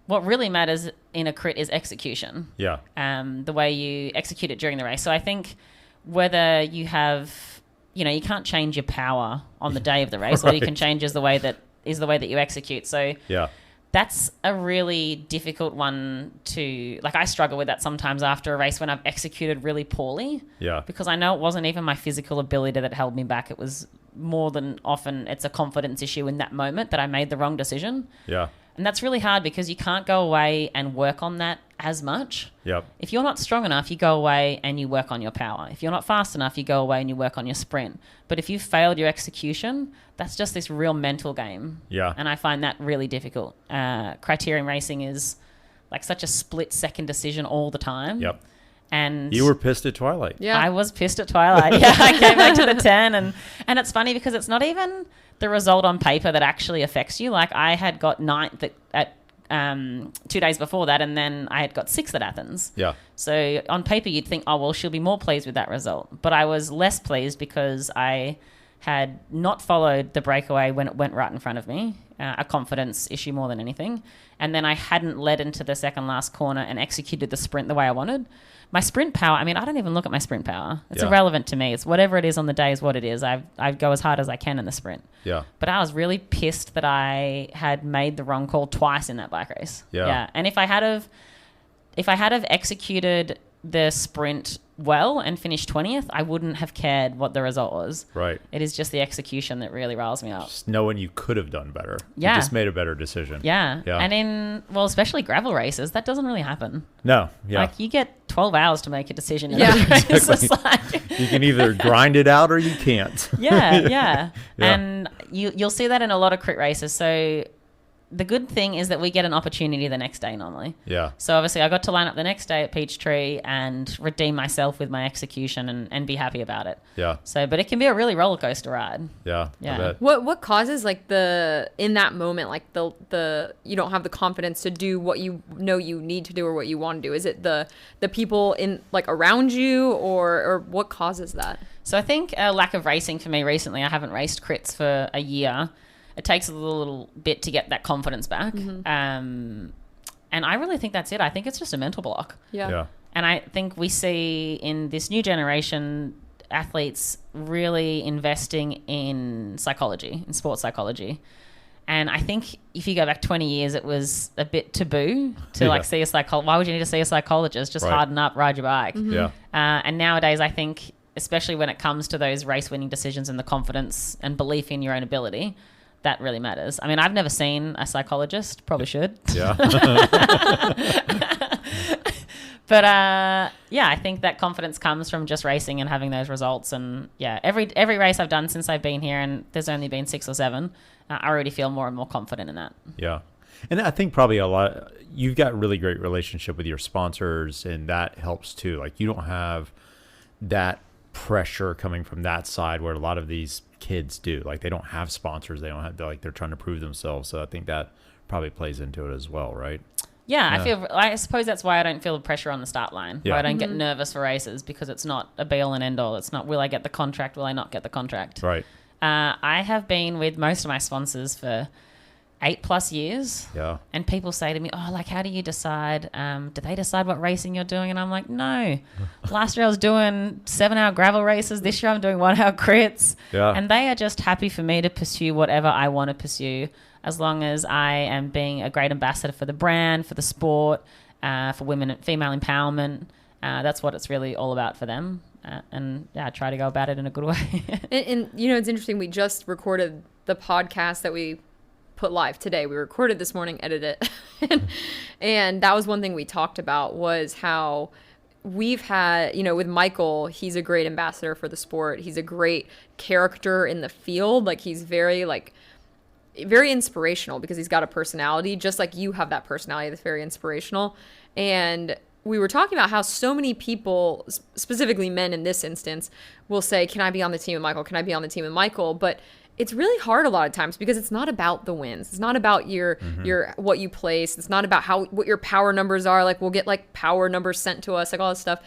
what really matters in a crit is execution. Yeah. The way you execute it during the race. So I think whether you have, you know, you can't change your power on the day of the race, all you can change is the way that you execute. So Yeah. that's a really difficult one to, like, I struggle with that sometimes after a race when I've executed really poorly. Yeah. Because I know it wasn't even my physical ability that held me back. It was more than often it's a confidence issue in that moment that I made the wrong decision. Yeah. And that's really hard because you can't go away and work on that as much. Yep. If you're not strong enough, you go away and you work on your power. If you're not fast enough, you go away and you work on your sprint. But if you've failed your execution, that's just this real mental game. Yeah. And I find that really difficult. Criterium racing is like such a split-second decision all the time. Yep. And You were pissed at Twilight. Yeah. I was pissed at Twilight. Yeah, I came back to the 10 and it's funny because it's not even the result on paper that actually affects you. Like, I had got 9th at 2 days before that, and then I had got 6th at Athens. Yeah. So on paper you'd think, oh, well, she'll be more pleased with that result. But I was less pleased because I had not followed the breakaway when it went right in front of me, a confidence issue more than anything. And then I hadn't led into the second last corner and executed the sprint the way I wanted. My sprint power, I mean, I don't even look at my sprint power. It's irrelevant to me. It's whatever it is on the day is what it is. I go as hard as I can in the sprint. Yeah. But I was really pissed that I had made the wrong call twice in that bike race. Yeah. And if I had have executed the sprint well and finished 20th, I wouldn't have cared what the result was. Right. It is just the execution that really riles me up. Just knowing you could have done better. Yeah. You just made a better decision. Yeah. Yeah. And especially gravel races, that doesn't really happen. No. Yeah. Like, you get 12 hours to make a decision. Yeah. It's just like, You can either grind it out or you can't. yeah. Yeah. And you'll see that in a lot of crit races. So the good thing is that we get an opportunity the next day normally. Yeah. So obviously I got to line up the next day at Peachtree and redeem myself with my execution and be happy about it. Yeah. So, but it can be a really roller coaster ride. Yeah. Yeah. I bet. What causes, like, in that moment, like, the you don't have the confidence to do what you know you need to do or what you want to do? Is it the people in, like, around you, or what causes that? So I think a lack of racing for me recently. I haven't raced crits for a year. It takes a little bit to get that confidence back. And I really think that's it. I think it's just a mental block. Yeah. And I think we see in this new generation athletes really investing in psychology, in sports psychology. And I think if you go back 20 years, it was a bit taboo to like see a psychologist. Why would you need to see a psychologist? Just harden up, ride your bike. Yeah. And nowadays, I think, especially when it comes to those race-winning decisions and the confidence and belief in your own ability, that really matters. I mean, I've never seen a psychologist. Probably should. Yeah. But yeah, I think that confidence comes from just racing and having those results. And yeah, every race I've done since I've been here, and there's only been 6 or 7, I already feel more and more confident in that. Yeah. And I think probably you've got a really great relationship with your sponsors, and that helps too. Like, you don't have that pressure coming from that side where a lot of these kids do. Like, they don't have sponsors. They don't have, they're trying to prove themselves. So I think that probably plays into it as well, right? Yeah, I suppose that's why I don't feel the pressure on the start line. Yeah. Why I don't get nervous for races, because it's not a be all and end all. It's not, will I get the contract? Will I not get the contract? Right. I have been with most of my sponsors for 8+ years. Yeah. And people say to me, oh, like, how do you decide? Do they decide what racing you're doing? And I'm like, no. Last year I was doing 7-hour gravel races. This year I'm doing 1-hour crits. Yeah. And they are just happy for me to pursue whatever I want to pursue, as long as I am being a great ambassador for the brand, for the sport, for women, female empowerment. That's what it's really all about for them. And I try to go about it in a good way. and it's interesting. We just recorded the podcast that we put live today. We recorded this morning, edited it. And that was one thing we talked about, was how we've had, with Michael, he's a great ambassador for the sport. He's a great character in the field. Like, he's very inspirational, because he's got a personality, just like you have that personality that's very inspirational. And we were talking about how so many people, specifically men in this instance, will say, can I be on the team with Michael? Can I be on the team with Michael? But it's really hard a lot of times, because it's not about the wins. It's not about your what you place. It's not about what your power numbers are. Like, we'll get like power numbers sent to us, like all this stuff.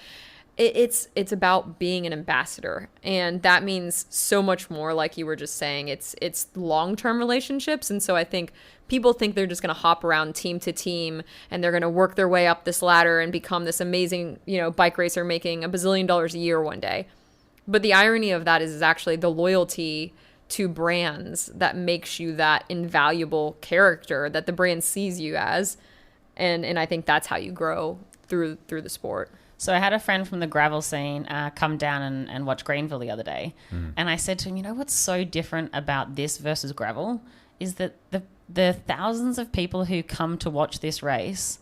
It's about being an ambassador, and that means so much more. Like you were just saying, it's long-term relationships. And so I think people think they're just going to hop around team to team, and they're going to work their way up this ladder and become this amazing, bike racer making $1 bazillion a year one day. But the irony of that is actually the loyalty to brands that makes you that invaluable character that the brand sees you as. And I think that's how you grow through the sport. So I had a friend from the gravel scene come down and watch Greenville the other day. And I said to him, what's so different about this versus gravel is that the thousands of people who come to watch this race,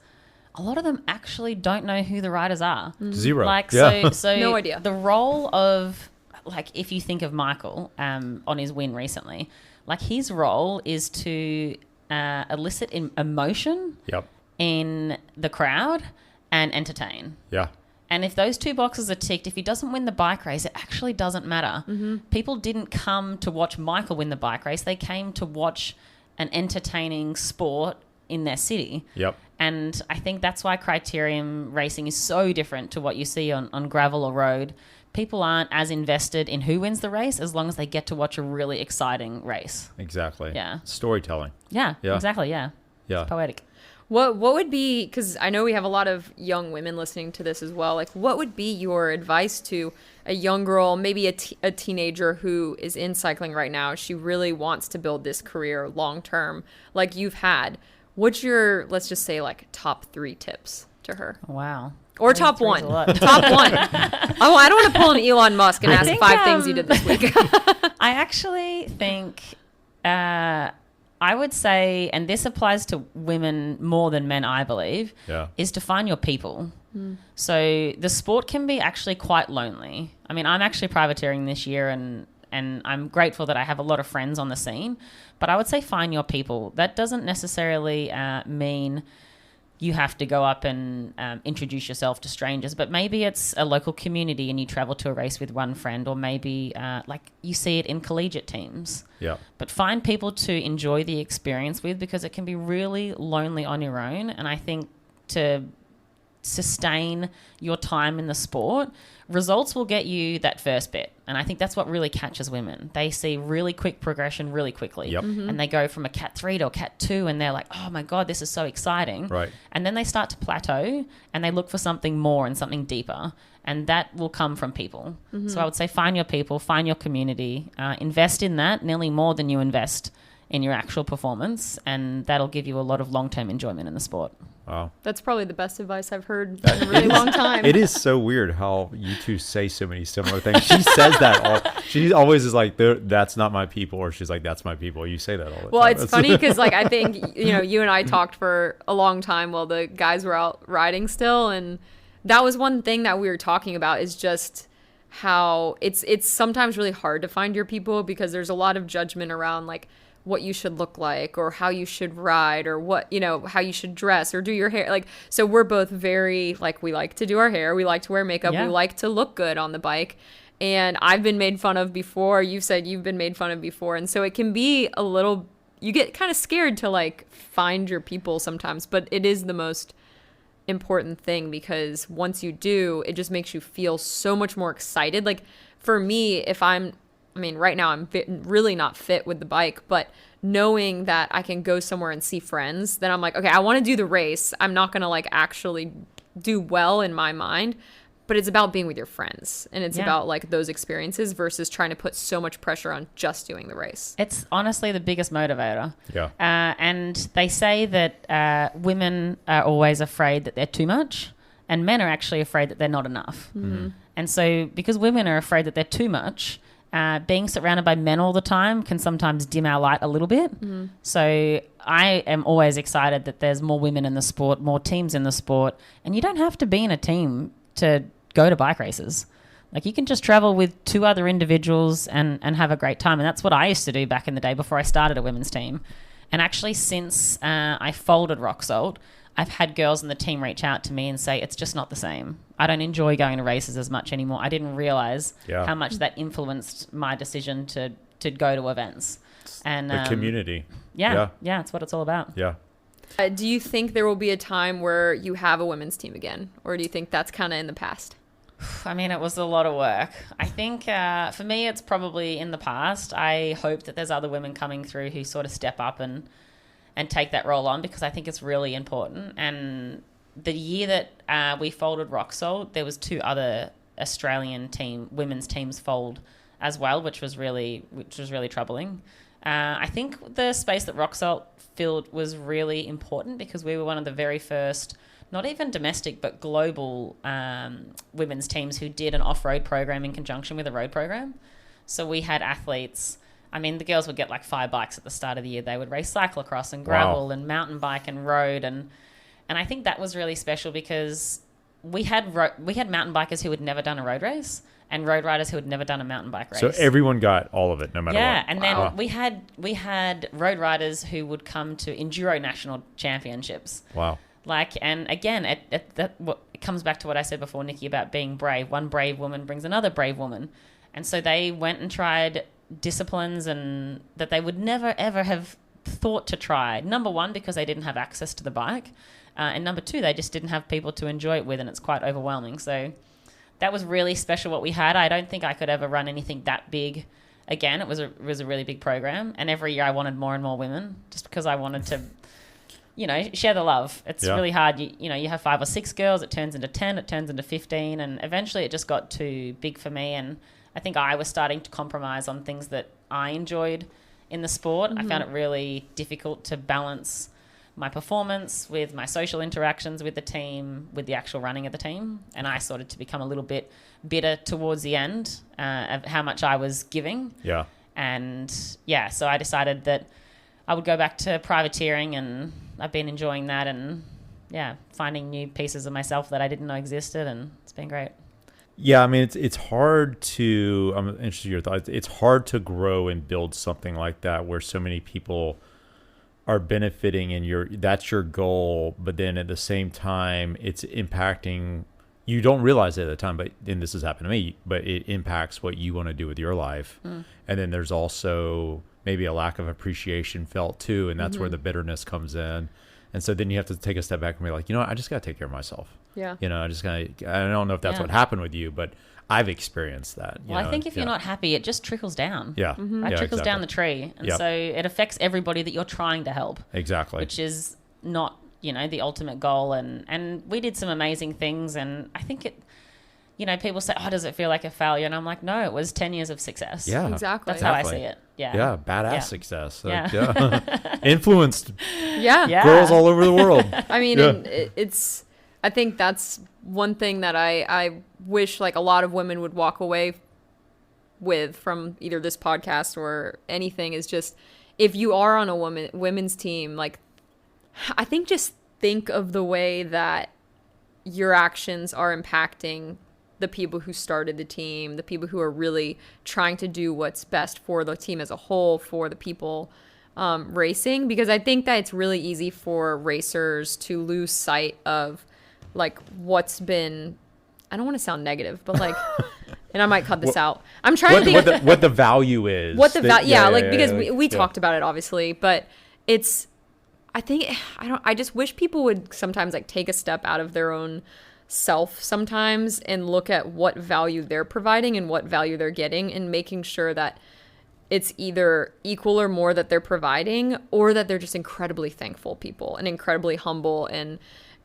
a lot of them actually don't know who the riders are. Zero. So no idea. The role of, like, if you think of Michael on his win recently, like, his role is to elicit emotion in the crowd and entertain. Yeah. And if those two boxes are ticked, if he doesn't win the bike race, it actually doesn't matter. People didn't come to watch Michael win the bike race. They came to watch an entertaining sport in their city. Yep. And I think that's why criterium racing is so different to what you see on gravel or road. People aren't as invested in who wins the race as long as they get to watch a really exciting race. Exactly. Yeah. Storytelling. Yeah. Exactly. Yeah. Yeah. It's poetic. What would be, because I know we have a lot of young women listening to this as well, like, what would be your advice to a young girl, maybe a teenager who is in cycling right now? She really wants to build this career long term, like you've had. What's your, let's just say, like, top 3 tips to her? Wow. Or top 1. Top 1. Oh, I don't want to pull an Elon Musk and ask 5 things you did this week. I actually think I would say, and this applies to women more than men, I believe, is to find your people. So the sport can be actually quite lonely. I mean, I'm actually privateering this year, and I'm grateful that I have a lot of friends on the scene. But I would say find your people. That doesn't necessarily mean you have to go up and introduce yourself to strangers, but maybe it's a local community and you travel to a race with one friend, or maybe like you see it in collegiate teams. Yeah. But find people to enjoy the experience with, because it can be really lonely on your own. And I think to sustain your time in the sport, results will get you that first bit. And I think that's what really catches women. They see really quick progression really quickly. Yep. And they go from a Cat 3 to a Cat 2 and they're like, oh my God, this is so exciting. Right. And then they start to plateau and they look for something more and something deeper. And that will come from people. So I would say find your people, find your community, invest in that nearly more than you invest in your actual performance. And that'll give you a lot of long-term enjoyment in the sport. Wow. That's probably the best advice I've heard in a really long time. It is so weird how you two say so many similar things. She says that she always is like, that's not my people, or she's like, that's my people. You say that all the time. Well, it's funny because, like, I think, you and I talked for a long time while the guys were out riding still, and that was one thing that we were talking about, is just how it's sometimes really hard to find your people, because there's a lot of judgment around, like, what you should look like, or how you should ride, or what, how you should dress or do your hair. Like, so we're both very, like, we like to do our hair, we like to wear makeup, we like to look good on the bike. And I've been made fun of before. You've said you've been made fun of before. And so it can be a little you get kind of scared to like find your people sometimes, but it is the most important thing, because once you do, it just makes you feel so much more excited. Like for me, right now I'm really not fit with the bike, but knowing that I can go somewhere and see friends, then I'm like, okay, I want to do the race. I'm not going to like actually do well in my mind, but it's about being with your friends, and it's about like those experiences versus trying to put so much pressure on just doing the race. It's honestly the biggest motivator. Yeah. And they say that women are always afraid that they're too much, and men are actually afraid that they're not enough. Mm-hmm. And so because women are afraid that they're too much, being surrounded by men all the time can sometimes dim our light a little bit. Mm-hmm. So I am always excited that there's more women in the sport, more teams in the sport, and you don't have to be in a team to go to bike races. Like you can just travel with 2 other individuals and have a great time. And that's what I used to do back in the day before I started a women's team. And actually since I folded Rock Salt, I've had girls in the team reach out to me and say, it's just not the same. I don't enjoy going to races as much anymore. I didn't realize how much that influenced my decision to go to events. And the community. Yeah, it's what it's all about. Yeah. Do you think there will be a time where you have a women's team again? Or do you think that's kind of in the past? I mean, it was a lot of work. I think for me, it's probably in the past. I hope that there's other women coming through who sort of step up and take that role on, because I think it's really important. And the year that we folded Rock Salt, there was 2 other Australian women's teams fold as well, which was really troubling. I think the space that Rock Salt filled was really important because we were one of the very first, not even domestic, but global women's teams who did an off-road program in conjunction with a road program. So we had athletes. I mean, the girls would get like 5 bikes at the start of the year. They would race cyclocross and gravel and mountain bike and road. And I think that was really special because we had mountain bikers who had never done a road race and road riders who had never done a mountain bike race. So everyone got all of it, no matter what. Yeah, and then we had road riders who would come to enduro national championships. Wow. Like, and again, it comes back to what I said before, Nikki, about being brave. One brave woman brings another brave woman. And so they went and tried disciplines and that they would never, ever have thought to try. Number one, because they didn't have access to the bike. And number 2, they just didn't have people to enjoy it with, and it's quite overwhelming. So that was really special what we had. I don't think I could ever run anything that big again. It was a really big program. And every year I wanted more and more women just because I wanted to, share the love. It's really hard. You have 5 or 6 girls. It turns into 10. It turns into 15. And eventually it just got too big for me. And I think I was starting to compromise on things that I enjoyed in the sport. Mm-hmm. I found it really difficult to balance my performance with my social interactions with the team, with the actual running of the team. And I started to become a little bit bitter towards the end of how much I was giving. Yeah. And so I decided that I would go back to privateering, and I've been enjoying that and finding new pieces of myself that I didn't know existed, and it's been great. Yeah, I mean, it's hard to, I'm interested in your thoughts. It's hard to grow and build something like that where so many people are benefiting and that's your goal, but then at the same time, it's impacting, you don't realize it at the time, and this has happened to me, but it impacts what you want to do with your life. Mm. And then there's also maybe a lack of appreciation felt too, and that's where the bitterness comes in. And so then you have to take a step back and be like, I just got to take care of myself. Yeah. I don't know if that's what happened with you, but I've experienced that. Well, I think if you're not happy, it just trickles down. Yeah. Mm-hmm. It trickles down the tree. And so it affects everybody that you're trying to help. Exactly. Which is not, the ultimate goal. And we did some amazing things. And I think it, people say, does it feel like a failure? And I'm like, no, it was 10 years of success. Yeah. Exactly. That's how I see it. Yeah. Yeah. Badass success. Influenced Yeah. girls all over the world. I mean, I think that's one thing that I wish like a lot of women would walk away with from either this podcast or anything, is just, if you are on a women's team, like, I think just think of the way that your actions are impacting the people who started the team, the people who are really trying to do what's best for the team as a whole, for the people racing. Because I think that it's really easy for racers to lose sight of like what's been, I don't want to sound negative, but like and I might cut this out. I'm trying to think what the value is. what the value. Yeah, like because we yeah. talked about it obviously, but it's. I just wish people would sometimes like take a step out of their own self sometimes and look at what value they're providing and what value they're getting, and making sure that it's either equal or more that they're providing, or that they're just incredibly thankful people and incredibly humble. And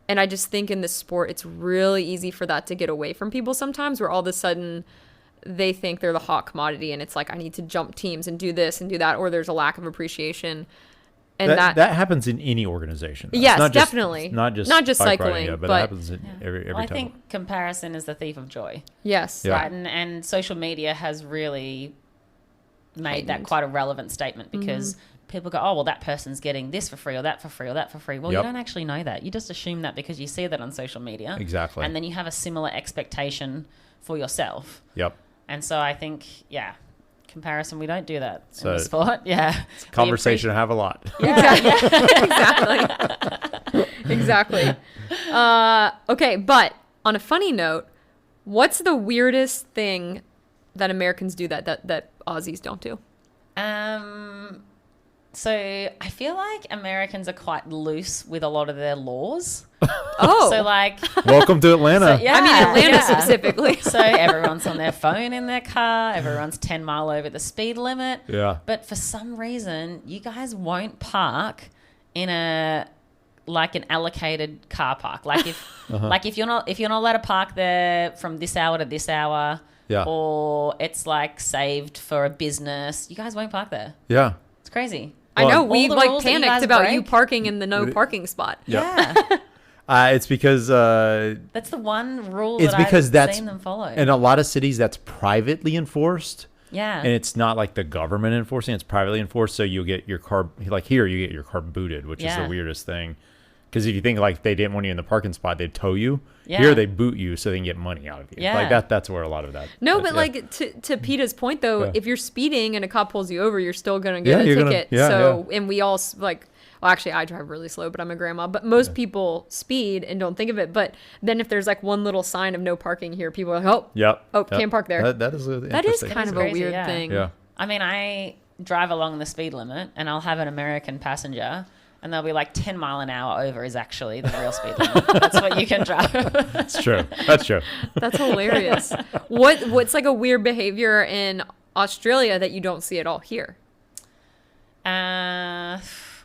I just think in this sport, it's really easy for that to get away from people sometimes, where all of a sudden they think they're the hot commodity and it's like, I need to jump teams and do this and do that, or there's a lack of appreciation. And that happens in any organization. Though. Yes, It's definitely. Not just cycling, riding, but it happens in every Well, I time. think comparison is the thief of joy. Yes. Yeah. Right, and social media has really made that Heightened. quite a relevant statement, because people go, oh, well, that person's getting this for free, or that for free, or that for free. Well, Yep. you don't actually know that. You just assume that because you see that on social media. Exactly. And then you have a similar expectation for yourself. Yep. And so I think, comparison, we don't do that So in the sport. Yeah. Conversation I have a lot. Exactly. Okay, but on a funny note, what's the weirdest thing that Americans do that Aussies don't do? So I feel like Americans are quite loose with a lot of their laws. Oh, So like, Welcome to Atlanta. so, yeah, I mean Atlanta yeah. specifically. So everyone's on their phone in their car. Everyone's 10 mile over the speed limit. Yeah. But for some reason, you guys won't park in an allocated car park. Like if you're not allowed to park there from this hour to this hour, Yeah. or it's like saved for a business, you guys won't park there. Yeah. It's crazy. I know All we the like rules that you panicked guys about you break. parking in the no parking spot. Yeah. It's because That's the one rule it's that because I've that's seen them follow. in a lot of cities that's privately enforced. Yeah. And it's not like the government enforcing, it's privately enforced. So you'll get your car, like here, you get your car booted, which is the Yeah. weirdest thing. Because if you think like they didn't want you in the parking spot, they'd tow you. Yeah. Here they boot you so they can get money out of you. Yeah. Like that's where a lot of that. No, is, but yeah. like to Peta's point though, Yeah. if you're speeding and a cop pulls you over, you're still gonna get Yeah, a you're gonna- ticket. yeah, So and we all like. Well, actually, I drive really slow, but I'm a grandma. But most people speed and don't think of it. But then if there's like one little sign of no parking here, people are like, oh, Yep. can't park there. That is that is interesting. kind of a crazy, weird yeah. thing. Yeah. I mean, I drive along the speed limit and I'll have an American passenger and they'll be like 10 mile an hour over is actually the real speed limit. That's what you can drive. That's true. That's true. That's hilarious. What's like a weird behavior in Australia that you don't see at all here?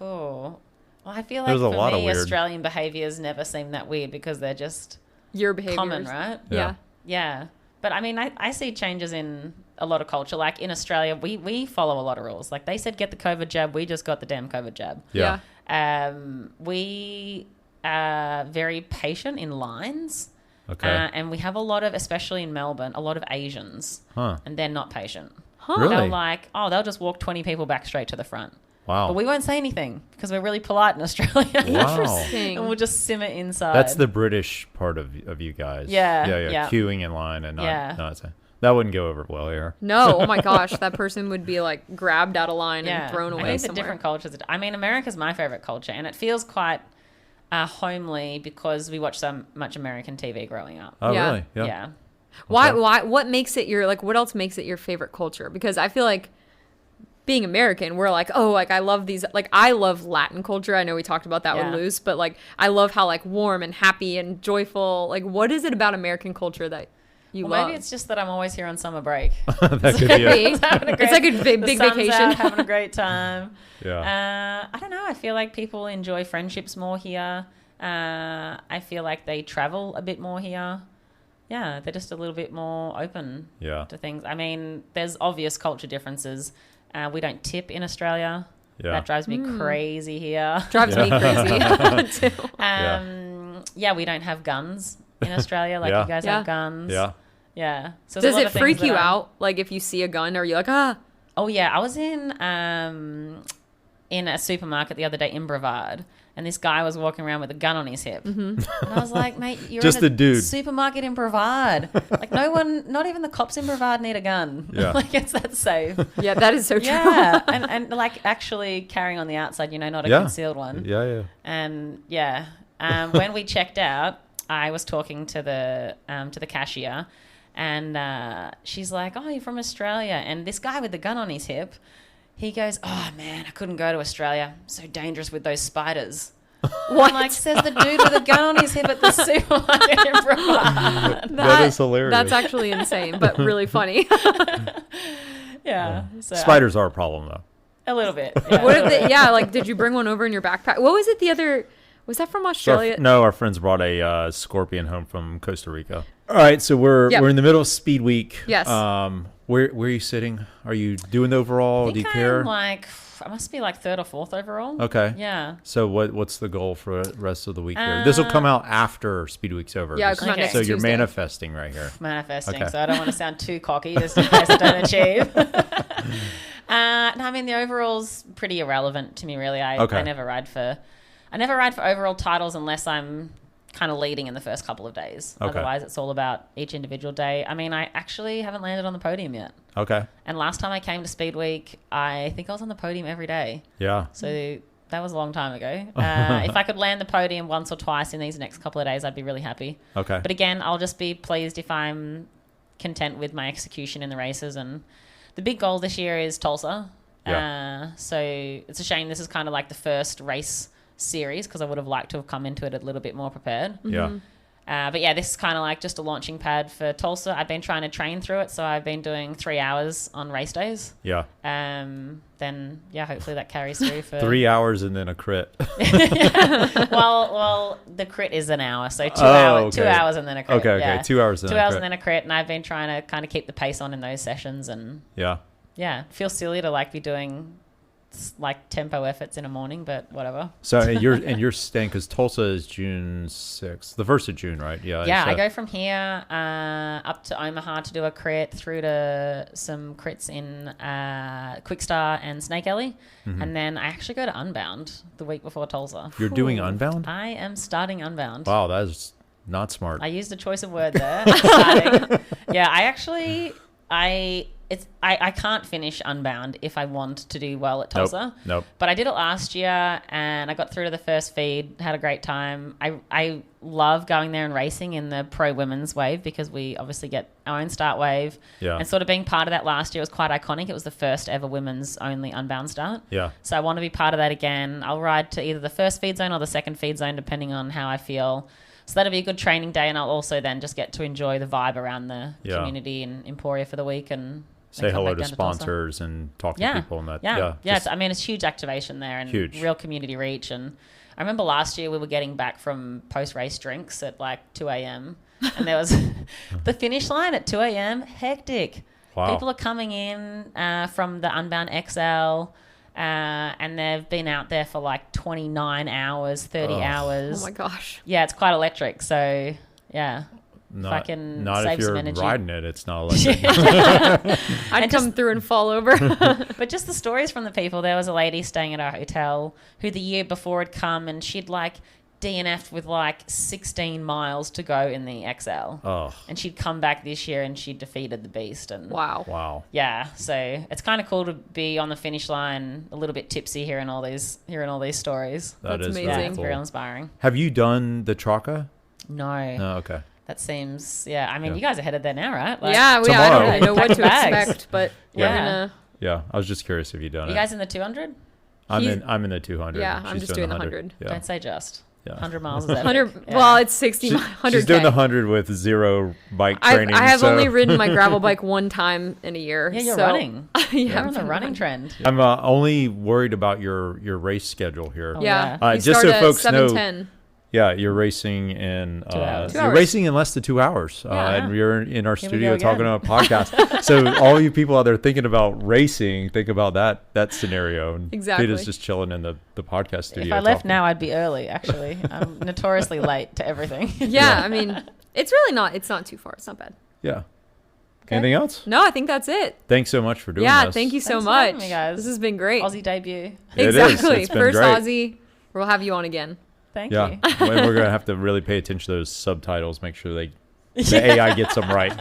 Well, I feel like There's a for lot of me, weird- Australian behaviors never seem that weird because they're just Your behavior. common, right? Yeah. Yeah. But I mean, I see changes in a lot of culture. Like in Australia, we follow a lot of rules. Like they said, get the COVID jab. We just got the damn COVID jab. Yeah. We are very patient in lines. Okay. And we have a lot of, especially in Melbourne, a lot of Asians. Huh. And they're not patient. Really? They're like, they'll just walk 20 people back straight to the front. Wow. But we won't say anything because we're really polite in Australia. Wow. Interesting. And we'll just simmer inside. That's the British part of you guys. Yeah, Yeah. yeah. Queuing in line and not. Yeah. not saying. That wouldn't go over well here. No, oh my gosh, that person would be like grabbed out of line and thrown away I think the somewhere. different cultures. I mean, America's my favorite culture, and it feels quite homely because we watch so much American TV growing up. Oh, Yeah. really? Yeah. Yeah. Why? What makes it your like? What else makes it your favorite culture? Because I feel like being American, we're like, oh, like I love these. Like I love Latin culture. I know we talked about that Yeah. with Luz, but like I love how like warm and happy and joyful. Like, what is it about American culture that you Well, love? maybe it's just that I'm always here on summer break. That could be it. It's like a big The big sun's vacation. out, having a great time. Yeah. I don't know. I feel like people enjoy friendships more here. I feel like they travel a bit more here. Yeah, they're just a little bit more open Yeah. to things. I mean, there's obvious culture differences. We don't tip in Australia. Yeah. That drives me crazy here. Drives me crazy. too. Yeah, we don't have guns in Australia like Yeah. you guys Yeah. have guns. Yeah. Yeah. So there's Does a lot it of things freak that you I- out? Like if you see a gun, are you like, ah? Oh yeah, I was in a supermarket the other day in Brevard, and this guy was walking around with a gun on his hip, and I was like, "Mate, you're Just in a dude. supermarket in Brevard. Like no one, not even the cops in Brevard need a gun. Yeah. Like it's that safe. Yeah, that is so true. Yeah, and like actually carrying on the outside, not a Yeah. concealed one. Yeah. Yeah. And yeah, when we checked out, I was talking to the cashier, And she's like, oh, you're from Australia. And this guy with the gun on his hip, he goes, oh, man, I couldn't go to Australia. So dangerous with those spiders. What? Like, says the dude with a gun on his hip at the supermarket in Brevard. That is hilarious. That's actually insane, but really funny. Yeah. So Spiders are a problem, though. a little bit. Yeah. What if like, did you bring one over in your backpack? What was it the other, was that from Australia? No, our friends brought a scorpion home from Costa Rica. All right, so we're in the middle of Speed Week. Yes. Where are you sitting? Are you doing the overall? Do you care? I'm like, I must be like third or fourth overall. Okay. Yeah. So what's the goal for the rest of the week here? This will come out after Speed Week's over. Yeah, it'll come out next So you're Tuesday. manifesting right here. Manifesting. Okay. So I don't want to sound too cocky just in case I don't achieve. No, I mean, the overall's pretty irrelevant to me, really. I never ride for overall titles unless I'm kind of leading in the first couple of days. Okay. Otherwise, it's all about each individual day. I mean, I actually haven't landed on the podium yet. Okay. And last time I came to Speed Week, I think I was on the podium every day. Yeah. So that was a long time ago. If I could land the podium once or twice in these next couple of days, I'd be really happy. Okay. But again, I'll just be pleased if I'm content with my execution in the races. And the big goal this year is Tulsa. Yeah. So it's a shame this is kind of like the first race series because I would have liked to have come into it a little bit more prepared. Yeah. But yeah, this is kind of like just a launching pad for Tulsa. I've been trying to train through it, so I've been doing 3 hours on race days. Yeah. Then yeah, hopefully that carries through for 3 hours and then a crit. well, the crit is an hour, so 2 hours, 2 hours and then a crit. Okay. Yeah. 2 hours. Two hours and then a crit, and I've been trying to kind of keep the pace on in those sessions, and Yeah. it feels silly to like be doing like tempo efforts in a morning, but whatever. So you're staying because Tulsa is June 6th, the 1st of June, right? Yeah. Yeah, so- I go from here up to Omaha to do a crit, through to some crits in Quickstar and Snake Alley, and then I actually go to Unbound the week before Tulsa. You're doing Unbound? I am starting Unbound. Wow, that is not smart. I used a choice of word there. Starting. Yeah, I can't finish Unbound if I want to do well at Tulsa. Nope. But I did it last year and I got through to the first feed, had a great time. I love going there and racing in the pro women's wave because we obviously get our own start wave. Yeah. And sort of being part of that last year was quite iconic. It was the first ever women's only Unbound start. Yeah. So I want to be part of that again. I'll ride to either the first feed zone or the second feed zone depending on how I feel. So that'll be a good training day, and I'll also then just get to enjoy the vibe around the community in Emporia for the week and say come hello back to down to Tulsa. sponsors and talk to people and that. Yeah. just- I mean, it's huge activation there and Huge. real community reach. And I remember last year we were getting back from post-race drinks at like 2 a.m. and there was the finish line at 2 a.m. Hectic. Wow. People are coming in from the Unbound XL. And they've been out there for like 29 hours, 30 hours. Oh my gosh. Yeah, it's quite electric. So, yeah. If I can not save if you're some energy. riding it, it's not electric. I'd come through and fall over. But just the stories from the people. There was a lady staying at our hotel who the year before had come and she'd like DNF'd with like 16 miles to go in the XL. Oh, And she'd come back this year and she defeated the beast. And Wow. yeah, so it's kind of cool to be on the finish line a little bit tipsy hearing all these stories. that That's is amazing. Yeah, very it's cool. real inspiring. Have you done the Traca? No, No, okay. that seems, I mean, Yeah. you guys are headed there now, right? Like, Yeah, I Tomorrow. don't really know what Pack to bags. expect, but Yeah. we're gonna. Yeah, I was just curious if you've done You it. guys in the 200? I'm He's- in the 200. Yeah, I'm She's just doing the 100. Yeah. Don't say just. Yeah. 100 miles is epic. 100. Yeah. Well, it's 60. 100. She's doing the 100 with zero bike I training. have so only ridden my gravel bike one time in a year. Yeah, you're so- running. Yeah, You're on the I'm running trend. I'm only worried about your race schedule here. Oh, Yeah. yeah. You Just start so at folks know- 7:10. Yeah, you're racing in 2 hours. 2 you're hours. racing in less than 2 hours, Yeah. and you're in our Here we studio go talking again. on a podcast. So all you people out there thinking about racing, think about that scenario. And Exactly. Peter's just chilling in the podcast studio. If I left talking. now, I'd be early, actually. I'm notoriously late to everything. Yeah, I mean, it's really not. It's not too far. It's not bad. Yeah. Anything else? No, I think that's it. Thanks so much for doing Yeah, this. thank you so Thanks for having much. me, guys. This has been great. Aussie debut. It is. Exactly. It's been First great. Aussie. We'll have you on again. Thank Yeah, you. we're gonna have to really pay attention to those subtitles. Make sure the AI gets them right.